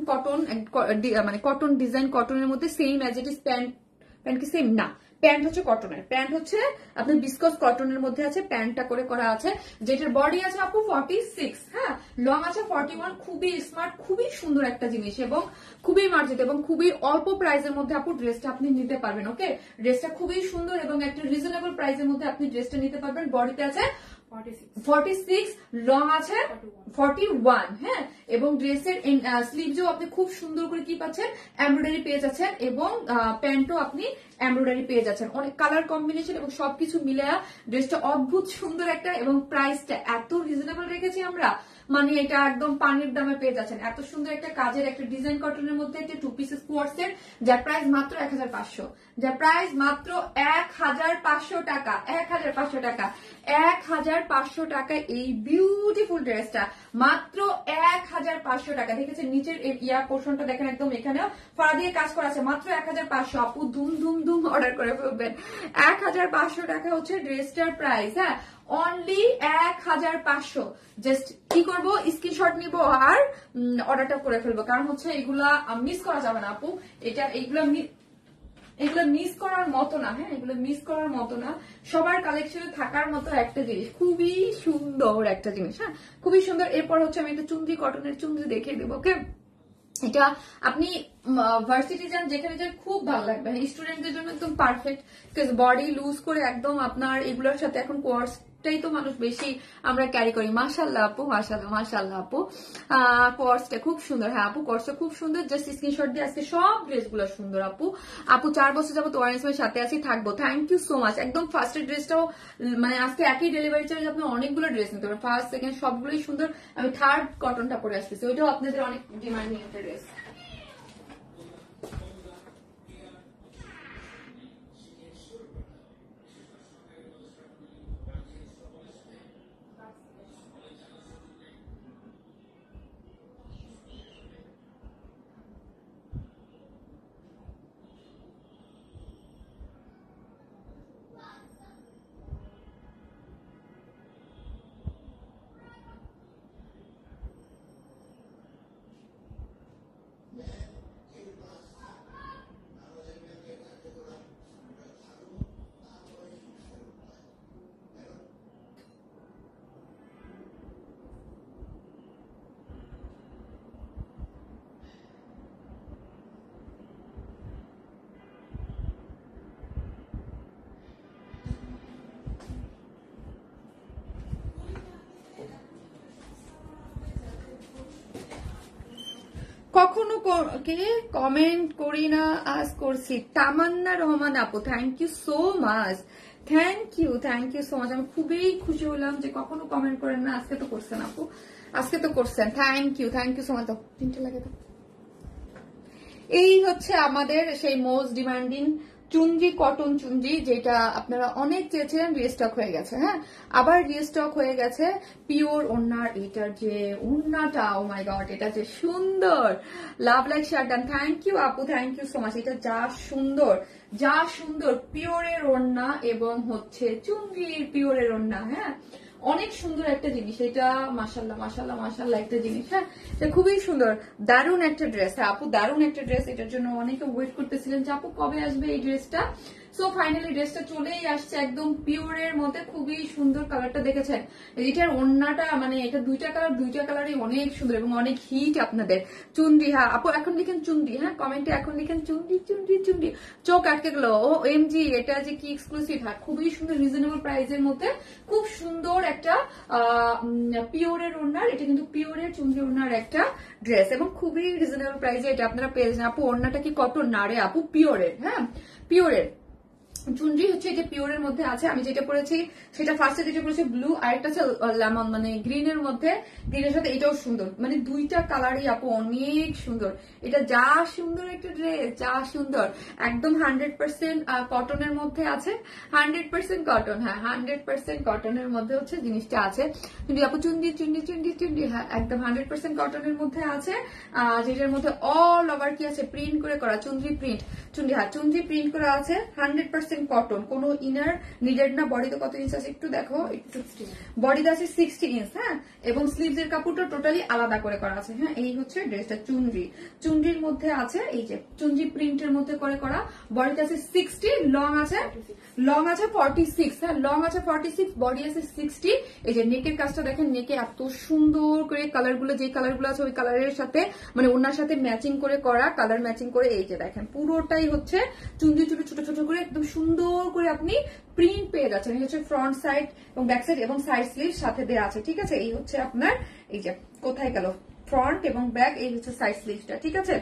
মানে কটন ডিজাইন, কটনের মধ্যে same as it is pant কি সেম না, প্যান্ট হচ্ছে কটনের, প্যান্ট হচ্ছে আপনার বিস্কস কটনের মধ্যে আছে, প্যান্টটা করে করা আছে, যেটার বডি আছে আপু 46, হ্যাঁ, লং আছে 41, খুবই স্মার্ট, খুবই সুন্দর একটা জিনিস এবং খুবই মার্জিত এবং খুবই অল্প প্রাইসের মধ্যে আপু ড্রেসটা আপনি নিতে পারবেন। ওকে, ড্রেসটা খুবই সুন্দর এবং একটা রিজনেবল প্রাইসের মধ্যে আপনি ড্রেসটা নিতে পারবেন। বডিতে আছে 46, লং আছে 41, হ্যাঁ, এবং ড্রেসের স্লিভসও আপনি খুব সুন্দর করে কি পাচ্ছেন, এমব্রয়ডারি পেয়ে যাচ্ছেন এবং প্যান্টও আপনি এমব্রয়ডারি পেয়ে যাচ্ছেন, অনেক কালার কম্বিনেশন এবং সবকিছু মিলে ড্রেসটা অদ্ভুত সুন্দর একটা, এবং প্রাইসটা এত রিজনেবল রেখেছি আমরা, মানে এটা একদম পানির দামে পেয়ে যাচ্ছেন। এত সুন্দর একটা কাজের একটা ডিজাইন কটনের মধ্যে একটা 2 পিসেস স্কোয়ার সেট, যার প্রাইস মাত্র 1500, যার প্রাইস মাত্র 1500 টাকা, 1500 টাকা, 1500 টাকা এই বিউটিফুল ড্রেসটা মাত্র 1500 টাকা। দেখেছেন নিচের ইয়ার পোর্শনটা দেখেন, একদম এখানেও ফাড়া দিয়ে কাজ করা আছে, মাত্র 1500। আপু ধুম ধুম ধুম অর্ডার করে ফেলবেন, 1500 টাকা হচ্ছে ড্রেসটার প্রাইস, হ্যাঁ, অনলি 1500। জাস্ট কি করবো, স্ক্রিনশট নিবো আর অর্ডারটা করে ফেলবো, কারণ হচ্ছে এগুলা মিস করা যাবে না আপু, এটা এগুলো মিস করার মতো না, হ্যাঁ, এগুলো মিস করার মতো না, সবার কালেকশনে থাকার মতো একটা জিনিস, খুবই সুন্দর একটা জিনিস, হ্যাঁ, খুবই সুন্দর। এরপর হচ্ছে আমি একটা চুন্দ্রি, কটনের চুন্দ্রি দেখিয়ে দেবো। ওকে, এটা আপনি ভার্সিটি যান, যেখানে যান খুব ভালো লাগবে, স্টুডেন্টদের জন্য একদম পারফেক্ট, বডি লুজ করে একদম আপনার এগুলোর সাথে এখন কোয়ার্সটাই তো মানুষ বেশি আমরা ক্যারি করি। মাশাআল্লাহ আপু, মাশাআল্লাহ, মাশাআল্লাহ আপু, কোয়ার্সটা খুব সুন্দর, হ্যাঁ আপু কোয়ার্সটা খুব সুন্দর, জাস্ট স্ক্রিনশট দিয়ে আজকে সব ড্রেসগুলো সুন্দর আপু। আপু 4 বছর যাবো ওয়ারেন্সমের সাথে আছি, থাকবো, থ্যাংক ইউ সো মাচ। একদম ফার্স্টের ড্রেসটাও মানে আজকে একই ডেলিভারি চার্জ আপনি অনেকগুলো ড্রেস নিতে পারেন, ফার্স্ট সেকেন্ড সবগুলোই সুন্দর। আমি থার্ড কটনটা পরে আসতেছি, ওইটাও আপনাদের অনেক ডিমান্ডিং একটা ড্রেস। কখনো কে কমেন্ট করি না, আজ করছি। তামান্না রহমান আপু, thank you so much, thank you so much. আমি খুবই খুশি হলাম যে কখনো কমেন্ট করেন না, আজকে তো করছেন আপু, আজকে তো করছেন, থ্যাংক ইউ সো মাচ। তিনটে লাগে তো। এই হচ্ছে আমাদের সেই মোস্ট ডিমান্ডিং চুনরি, কটন চুনরি, যেটা আপনারা অনেক চেয়েছিলেন, রিস্টক হয়ে গেছে, হ্যাঁ, আবার রিস্টক হয়ে গেছে। পিওর ওন্নার, এটার যে ওন্নাটা, ও মাই গড, এটা যে সুন্দর, love like share done, thank you আপু, থ্যাংক ইউ সো মাচ। এটা যা সুন্দর, যা সুন্দর, পিওরের ওন্না এবং হচ্ছে চুনরির পিওরের ওন্না, হ্যাঁ, অনেক সুন্দর একটা জিনিস এটা, মাশাল্লাহ মাশাল্লাহ মাশাল্লাহ একটা জিনিস, হ্যাঁ, এটা খুবই সুন্দর, দারুণ একটা ড্রেস, হ্যাঁ আপু দারুণ একটা ড্রেস। এটার জন্য অনেকে ওয়েট করতেছিলেন যে আপু কবে আসবে এই ড্রেসটা, সো ফাইনালি ড্রেসটা চলেই আসছে একদম পিওরের মধ্যে, খুবই সুন্দর কালারটা দেখেছেন। এটার ওড়নাটা মানে এটা দুইটা কালারই অনেক সুন্দর এবং অনেক হিট আপনাদের। চুনরি, হ্যাঁ আপু এখন লিখেন চুনরি, হ্যাঁ কমেন্টে এখন লিখেন চুনরি চুনরি চুনরি, চোখ আটকে গেল। ও এমজি, এটা যে কি এক্সক্লুসিভ, হ্যাঁ খুবই সুন্দর রিজনেবল প্রাইসের মধ্যে খুব সুন্দর একটা পিওরের ওড়নার, এটা কিন্তু পিওরের চুনরি ওড়নার একটা ড্রেস এবং খুবই রিজনেবল প্রাইসে এটা আপনারা পেয়ে যাচ্ছেন। আপু ওড়নাটা কি কটন না রে আপু, পিওরের, হ্যাঁ পিওরের চুনরি হচ্ছে এটা পিওরের মধ্যে আছে। আমি যেটা পরেছি সেটা ফার্স্টে যেটা পরেছি ব্লু, আরেকটা আছে লেমন মানে গ্রিনের মধ্যে, গ্রিনের সাথে এটাও সুন্দর, মানে দুইটা কালারই আপু অনেক সুন্দর। এটা যা সুন্দর একটা ড্রেস, যা সুন্দর, একদম 100% কটনের মধ্যে আছে, 100% কটন, হ্যাঁ 100% কটনের মধ্যে হচ্ছে জিনিসটা আছে। কিন্তু আপু চুনরি চুনরি চুনরি চুনরি, হ্যাঁ একদম 100% কটনের মধ্যে আছে, যেটার মধ্যে অল ওভার কি আছে প্রিন্ট করে করা, চুনরি প্রিন্ট, চুনরি, হ্যাঁ চুনরি প্রিন্ট করা আছে, 100% কটন, কোনো ইনার নিডেড না। বডিতে কত ইঞ্চ আছে একটু দেখো, একটু বডিতে আছে 60 ইঞ্চ, হ্যাঁ এবং স্লিভস এর কাপড়টা টোটালি আলাদা করে করা আছে, হ্যাঁ এই হচ্ছে ড্রেসটা চুনরি, চুনরির মধ্যে আছে এই যে চুনরি প্রিন্টের মধ্যে করে করা, বডিতে আছে 60, লং আছে 46, হ্যাঁ লং আছে 46, বডি আছে 60। এই যে নেকের কাজটা দেখেন, নেকে এত সুন্দর করে কালার গুলো, যে কালার গুলো আছে ওই কালারের সাথে মানে ওনার সাথে ম্যাচিং করে করা, কালার ম্যাচিং করে, এই যে দেখেন পুরোটাই হচ্ছে চুনরি ছোট ছোট ছোট করে একদম সুন্দর করে আপনি প্রিন্ট পেয়ে যাচ্ছেন। এই হচ্ছে ফ্রন্ট সাইড এবং ব্যাক সাইড এবং সাইড স্লিভ সাথে দেওয়া আছে, ঠিক আছে। এই হচ্ছে আপনার এই যে কোথায় গেল ফ্রন্ট এবং ব্যাক, এই হচ্ছে সাইড স্লিভটা, ঠিক আছে।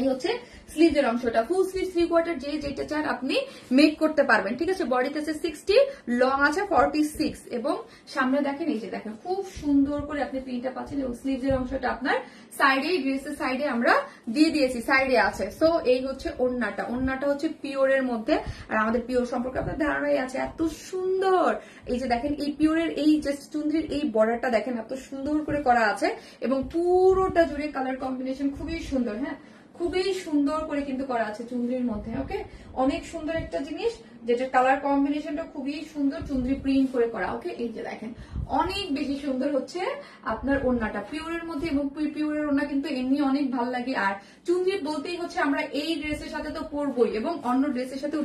এই হচ্ছে স্লিভের অংশটা, ফুল স্লিভ 3/4 যে যেটা চান আপনি মেক করতে পারবেন, ঠিক আছে। বডিতে আছে 60, লং আছে 46 এবং সামনে দেখেন এই যে দেখেন খুব সুন্দর করে আপনি প্রিন্টটা পাচ্ছেন এবং স্লিভের অংশটা আপনার সাইডে, ড্রেসের সাইডে আমরা দিয়ে দিয়েছি, সাইডে আছে। সো এই হচ্ছে ওড়নাটা, ওড়নাটা হচ্ছে পিওরের মধ্যে, আর আমাদের পিওর সম্পর্কে আপনার ধারণাই আছে, এত সুন্দর। এই যে দেখেন এই পিওরের এই জাস্ট চুনরির এই বর্ডারটা দেখেন এত সুন্দর করে করা আছে এবং পুরোটা জুড়ে কালার কম্বিনেশন খুবই সুন্দর, হ্যাঁ খুবই সুন্দর করে কিন্তু করা আছে চুনরির মধ্যে, ওকে অনেক সুন্দর একটা জিনিস, যেটা কালার কম্বিনেশনটা খুবই সুন্দর, চুনরি প্রিন্ট করে করা, ওকে এই যে দেখেন অনেক বেশি সুন্দর হচ্ছে আপনার ওড়নাটা পিওরের মধ্যে এবং পিওরের ওড়না কিন্তু এমনি অনেক ভালো লাগে। আর চুনরি বলতেই হচ্ছে আমরা এই ড্রেসের সাথে তো পরবই এবং অন্য ড্রেসের সাথেও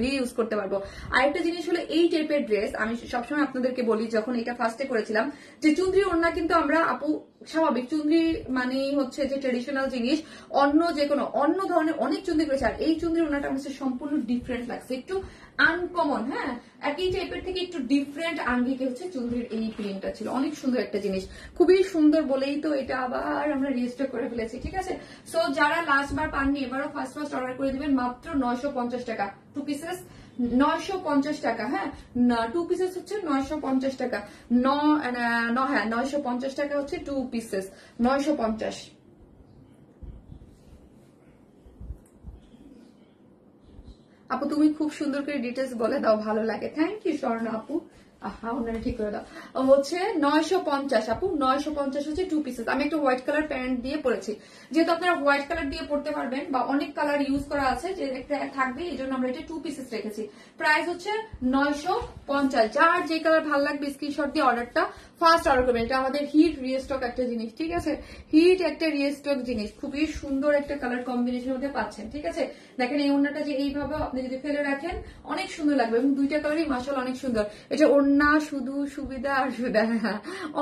রিউজ করতে পারবো। আরেকটা জিনিস হলো এই টাইপের ড্রেস আমি সবসময় আপনাদেরকে বলি, যখন এটা ফার্স্টে করেছিলাম যে চুনরি ওড়না কিন্তু আমরা আপু স্বাভাবিক চুনরি মানে হচ্ছে যে ট্রেডিশনাল জিনিস, অন্য যে কোনো অন্য ধরনের অনেক চুনরি করেছে, আর এই চুনরি ওড়নাটা আমার কাছে সম্পূর্ণ ডিফারেন্ট লাগছে, একটু আনকমন, হ্যাঁ একই টাইপের থেকে একটু ডিফারেন্ট আঙ্গিকে হচ্ছে চুনরির এই প্রিন্টটা ছিল, অনেক সুন্দর একটা জিনিস, খুবই সুন্দর বলেই তো এটা আবার আমরা রেজিস্টার করে ফেলেছি, ঠিক আছে। সো যারা লাস্ট বার পাননি এবারও ফার্স্ট অর্ডার করে দিবেন মাত্র 950 টাকা, 2 পিসেস 950 টাকা, হ্যাঁ 2 পিসেস হচ্ছে 950 টাকা, হ্যাঁ 950 টাকা হচ্ছে 2 পিসেস 950। আপু তুমি খুব সুন্দর করে ডিটেলস বলে দাও, ভালো লাগে, থ্যাংক ইউ স্বর্ণ আপু। আহা ওনারা ঠিক করে দাও, হচ্ছে 950 আপু, 950 হচ্ছে 2 পিসেস। আমি একটা হোয়াইট কালার প্যান্ট দিয়ে পরেছি, যেহেতু আপনারা হোয়াইট কালার দিয়ে পড়তে পারবেন বা অনেক কালার ইউজ করা আছে যে একটা থাকবে, এই জন্য আমরা এটা 2 পিসেস রেখেছি। প্রাইস হচ্ছে 950, যার যে কালার ভালো লাগবে স্ক্রিনশট দিয়ে অর্ডারটা ফার্স্ট অর্ডার করবেন। এটা আমাদের হিট রিস্টক একটা জিনিস, ঠিক আছে, হিট একটা রিস্টক জিনিস, খুবই সুন্দর একটা কালার কম্বিনেশন মধ্যে পাচ্ছেন, ঠিক আছে। দেখেন এই ওড়নাটা যে এইভাবে আপনি যদি ফেলে রাখেন অনেক সুন্দর লাগবে এবং দুইটা কালারই মাশাআল্লাহ অনেক সুন্দর। এটা ওড়না শুধু সুবিধা আর সুবিধা,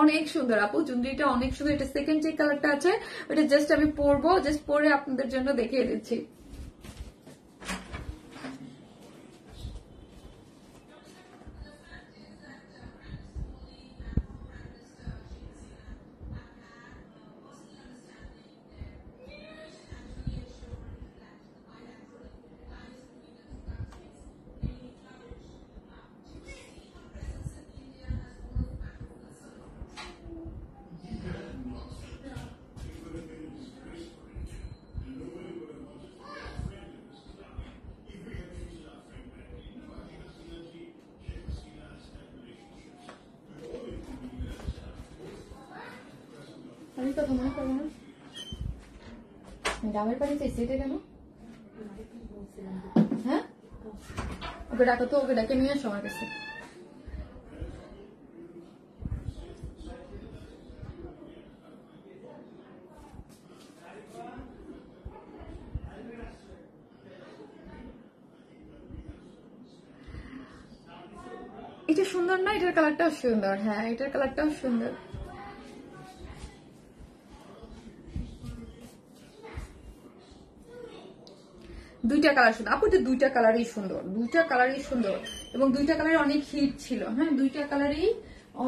অনেক সুন্দর আপু চুনরিটা অনেক সুন্দর। এটা সেকেন্ড যে কালারটা আছে ওটা জাস্ট আমি পরবো, জাস্ট পরে আপনাদের জন্য দেখিয়ে দিচ্ছি। আমি কথা মনে করবো না, ডাবের পানি চাইছি এটা কেন, হ্যাঁ ওকে ডাকো তো, ওকে ডাকে নিয়ে আসো আমার কাছে। এটা সুন্দর না, এটার কালারটাও সুন্দর। হ্যাঁ এটার কালারটাও সুন্দর। দুইটা কালার সুন্দর আপু, দুইটা কালারই সুন্দর, দুইটা কালারই সুন্দর এবং দুইটা কালারে অনেক হিট ছিল। হ্যাঁ দুইটা কালারই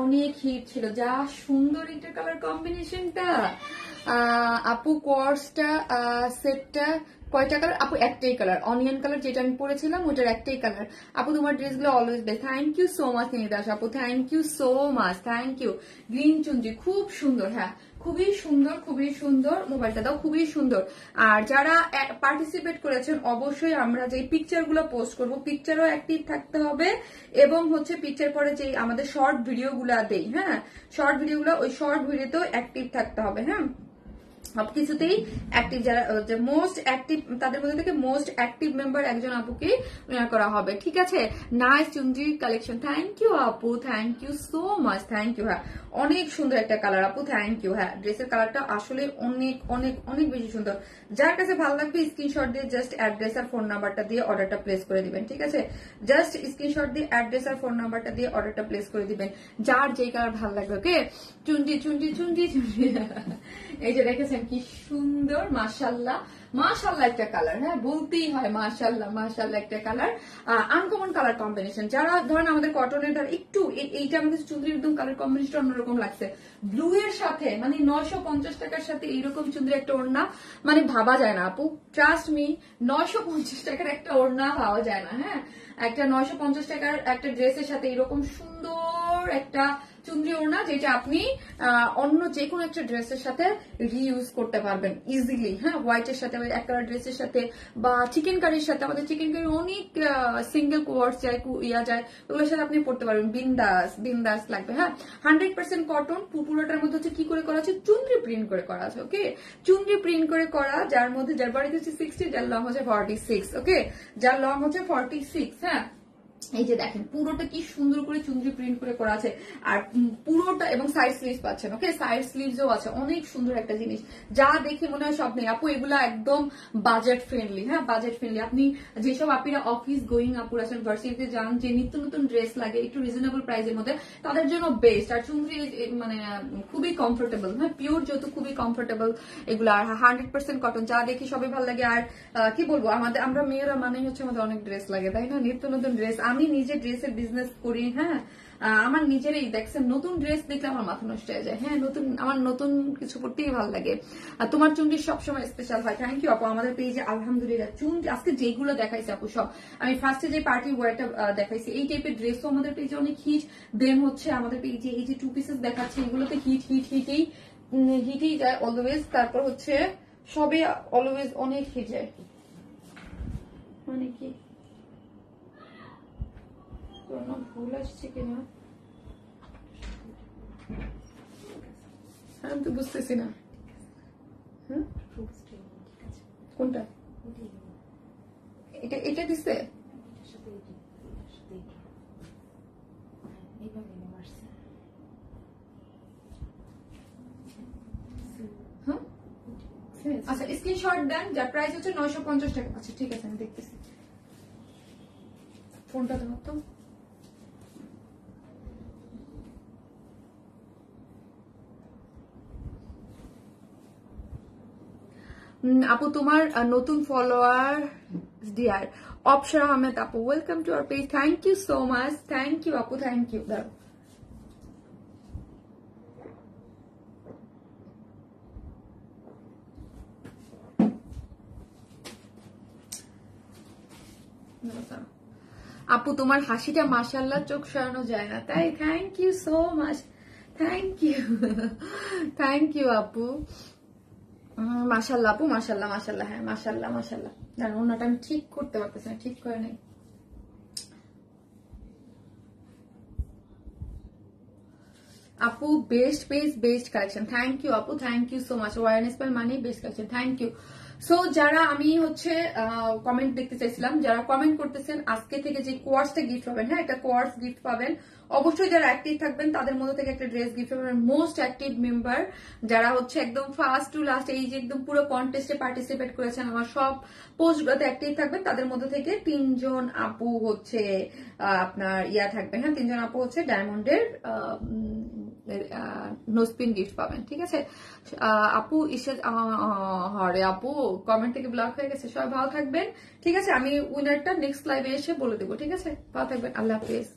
অনেক হিট ছিল। যা সুন্দর এটা কালার কম্বিনেশনটা। আপু কোর্সটা সেটটা কয়টা কালার আপু? একটাই কালার, অনিয়ন কালার যেটা আমি পরেছিলাম ওটার একটাই কালার। আপু তোমার ড্রেসগুলো always best. Thank you so much Nidas আপু, thank you so much, thank you. Green চুনরি খুব সুন্দর, হ্যাঁ খুবই সুন্দর, খুবই সুন্দর। মোবাইলটা দাও, খুবই সুন্দর। আর যারা পার্টিসিপেট করেছেন অবশ্যই আমরা যে পিকচার গুলো পোস্ট করবো পিকচারও অ্যাক্টিভ থাকতে হবে এবং হচ্ছে পিকচার পরে যে আমাদের শর্ট ভিডিও গুলা দেই, হ্যাঁ শর্ট ভিডিও গুলো ওই শর্ট ভিডিওতেও অ্যাক্টিভ থাকতে হবে। হ্যাঁ সবকিছুতেই অ্যাক্টিভ, যারা মোস্ট অ্যাক্টিভ তাদের মধ্যে থেকে মোস্ট অ্যাক্টিভ মেম্বার একজন আপুকে করা হবে, ঠিক আছে? Nice chunri collection, thank you আপু, thank you so much, thank you. হ্যাঁ অনেক সুন্দর একটা কালার আপু, থ্যাংক ইউ। হ্যাঁ ড্রেসের কালারটা আসলে অনেক অনেক অনেক বেশি সুন্দর। যার কাছে ভালো লাগবে স্ক্রিনশট দিয়ে জাস্ট অ্যাড্রেস আর ফোন নাম্বারটা দিয়ে অর্ডারটা প্লেস করে দিবেন, ঠিক আছে? জাস্ট স্ক্রিনশট দিয়ে অ্যাড্রেস আর ফোন নাম্বারটা দিয়ে অর্ডারটা প্লেস করে দিবেন, যার যেই কালার ভালো লাগবে। ওকে চুনরি চুনরি চুনরি চুনরি এই যে দেখেছেন কি সুন্দর, মাশাআল্লাহ মাশাআল্লাহ একটা কালার। হ্যাঁ বলতেই হয় মাশাআল্লাহ মাশাআল্লাহ একটা কালার, আনকমন কালার কম্বিনেশন। যারা ধরেন আমাদের কটনের ধর একটু এইটা আমাদের চুনরির একদম কালার কম্বিনেশন অন্যরকম লাগছে, ব্লু এর সাথে মানে 950 টাকার সাথে এইরকম চুনরি একটা ওড়না মানে ভাবা যায় না আপু, ট্রাস্ট মি 950 টাকার একটা ওড়না পাওয়া যায় না। হ্যাঁ একটা 950 টাকার একটা ড্রেসের সাথে এরকম সুন্দর একটা চুনরি ওড়না যেটা আপনি অন্য যে কোনো একটা ড্রেসের সাথে রিইউজ করতে পারবেন ইজিলি। হ্যাঁ হোয়াইটের সাথে এক কালার ড্রেসের সাথে বা চিকেন কারির সাথে, আমাদের চিকেন কারি অনেক সিঙ্গেল কোয়ার্স যায় ইয়া যায়, ওগুলোর সাথে আপনি পড়তে পারবেন, বিন্দাস বিন্দাস লাগবে। হ্যাঁ 100% কটন, পুরোটার মধ্যে হচ্ছে কি করে করা আছে, চুনরি প্রিন্ট করে করা আছে। ওকে চুনরি প্রিন্ট করে করা, যার মধ্যে যার বাড়ি হচ্ছে 60, যার লং হচ্ছে 46। ওকে যার লং হচ্ছে 46। হ্যাঁ এই যে দেখেন পুরোটা কি সুন্দর করে চুনরি প্রিন্ট করে করা আছে, আর পুরোটা এবং সাইড স্লিভস পাচ্ছেন। ওকে সাইড স্লিভসও আছে, অনেক সুন্দর একটা জিনিস, যা দেখে মনে হয় সব নেই আপু। এগুলা একদম বাজেট ফ্রেন্ডলি। হ্যাঁ বাজেট ফ্রেন্ডলি, আপনি যেসব আপনারা অফিস গোয়িং আপুর আছেন, ভার্সিটিতে যান, যে নিত্য নতুন ড্রেস লাগে একটু রিজনেবল প্রাইসের মধ্যে, তাদের জন্য বেস্ট। আর চুনরি মানে খুবই কমফোর্টেবল, হ্যাঁ পিওর যেহেতু খুবই কমফোর্টেবল এগুলো, আর 100% কটন, যা দেখি সবই ভালো লাগে। আর কি বলবো, আমরা মেয়েরা মানে হচ্ছে আমাদের অনেক ড্রেস লাগে তাই না, নিত্য নতুন ড্রেস। আমি নিজে ড্রেসের বিজনেস করি। হ্যাঁ আমার নিজেরই দেখছেন নতুন ড্রেস দেখলে আমার মাথা নষ্ট হয়ে যায়। হ্যাঁ আমার নতুন কিছু পড়তেই ভালো লাগে। আর তোমার চুনরি সবসময় স্পেশাল হয়। থ্যাংক ইউ আপু। আমাদের পেজে আলহামদুলিল্লাহ চুনরি আজকে যেগুলো দেখাইছে আপু সব, আমি ফার্স্টে যে পার্টি ওয়ারটা দেখাইছি এই টাইপের ড্রেসও আমাদের পেজে অনেক হিট। দেন হচ্ছে আমাদের পেজে এই যে 2 পিসেস দেখাচ্ছে এগুলোতে হিটেই যায় অলওয়েজ। তারপর হচ্ছে সবে অলওয়েজ অনেক হিট যায়, মানে কি ভুল আসছে কিনা আমি তো বুঝতেছি না। কোনটা এটা দিছে? আচ্ছা স্ক্রিনশট দেন, যার প্রাইস হচ্ছে 950 টাকা। আচ্ছা ঠিক আছে আমি দেখতেছি, ফোনটা দেবো তো। আপু তোমার নতুন ফলোয়ার ডিয়ার অপসরা আহমেদ আপু, welcome to our page, thank you so much, thank you আপু, থ্যাংক ইউ। দাঁড়াও আপু তোমার হাসিটা মাশাআল্লাহ চোখ সরানো যায় না তাই, thank you so much, thank you thank you আপু। মাশাআল্লাহ আপু, মাশাআল্লাহ মাশাআল্লাহ। হ্যাঁ মাশাআল্লাহ মাশাআল্লাহ। দাঁড়ান ওনাটা আমি ঠিক করতে পারতেছি না, ঠিক করে নাই। আপু best page best collection, thank you আপু, থ্যাংক ইউ সো মাচ। ওয়ারনেস পার মানে best collection, thank you so যারা আমি হচ্ছে কমেন্ট দেখতে চাইছিলাম, যারা কমেন্ট করতেছেন আজকে থেকে যে কোয়ার্সটা গিফট পাবেন, হ্যাঁ একটা কোয়ার্স গিফট পাবেন। অবশ্যই যারা অ্যাক্টিভ থাকবেন তাদের মধ্যে থেকে একটা ড্রেস গিফট পাবেন। মোস্ট অ্যাক্টিভ মেম্বার যারা হচ্ছে একদম ফার্স্ট টু লাস্ট এই যে একদম পুরো কন্টেস্টে পার্টিসিপেট করেছেন, আমার সব পোস্টগুলোতে অ্যাক্টিভ থাকবেন, তাদের মধ্যে থেকে 3জন আপু হচ্ছে আপনার ইয়া থাকবেন, হ্যাঁ 3জন আপু হচ্ছে ডায়মন্ডের নোস্পিন গিফট পাবেন, ঠিক আছে। আপু হরে আপু কমেন্ট থেকে ব্লক হয়ে গেছে। সবাই ভালো থাকবেন, ঠিক আছে। আমি উইনারটা নেক্সট লাইভে এসে বলে দেবো, ঠিক আছে। ভালো থাকবেন, আল্লাহ হাফেজ।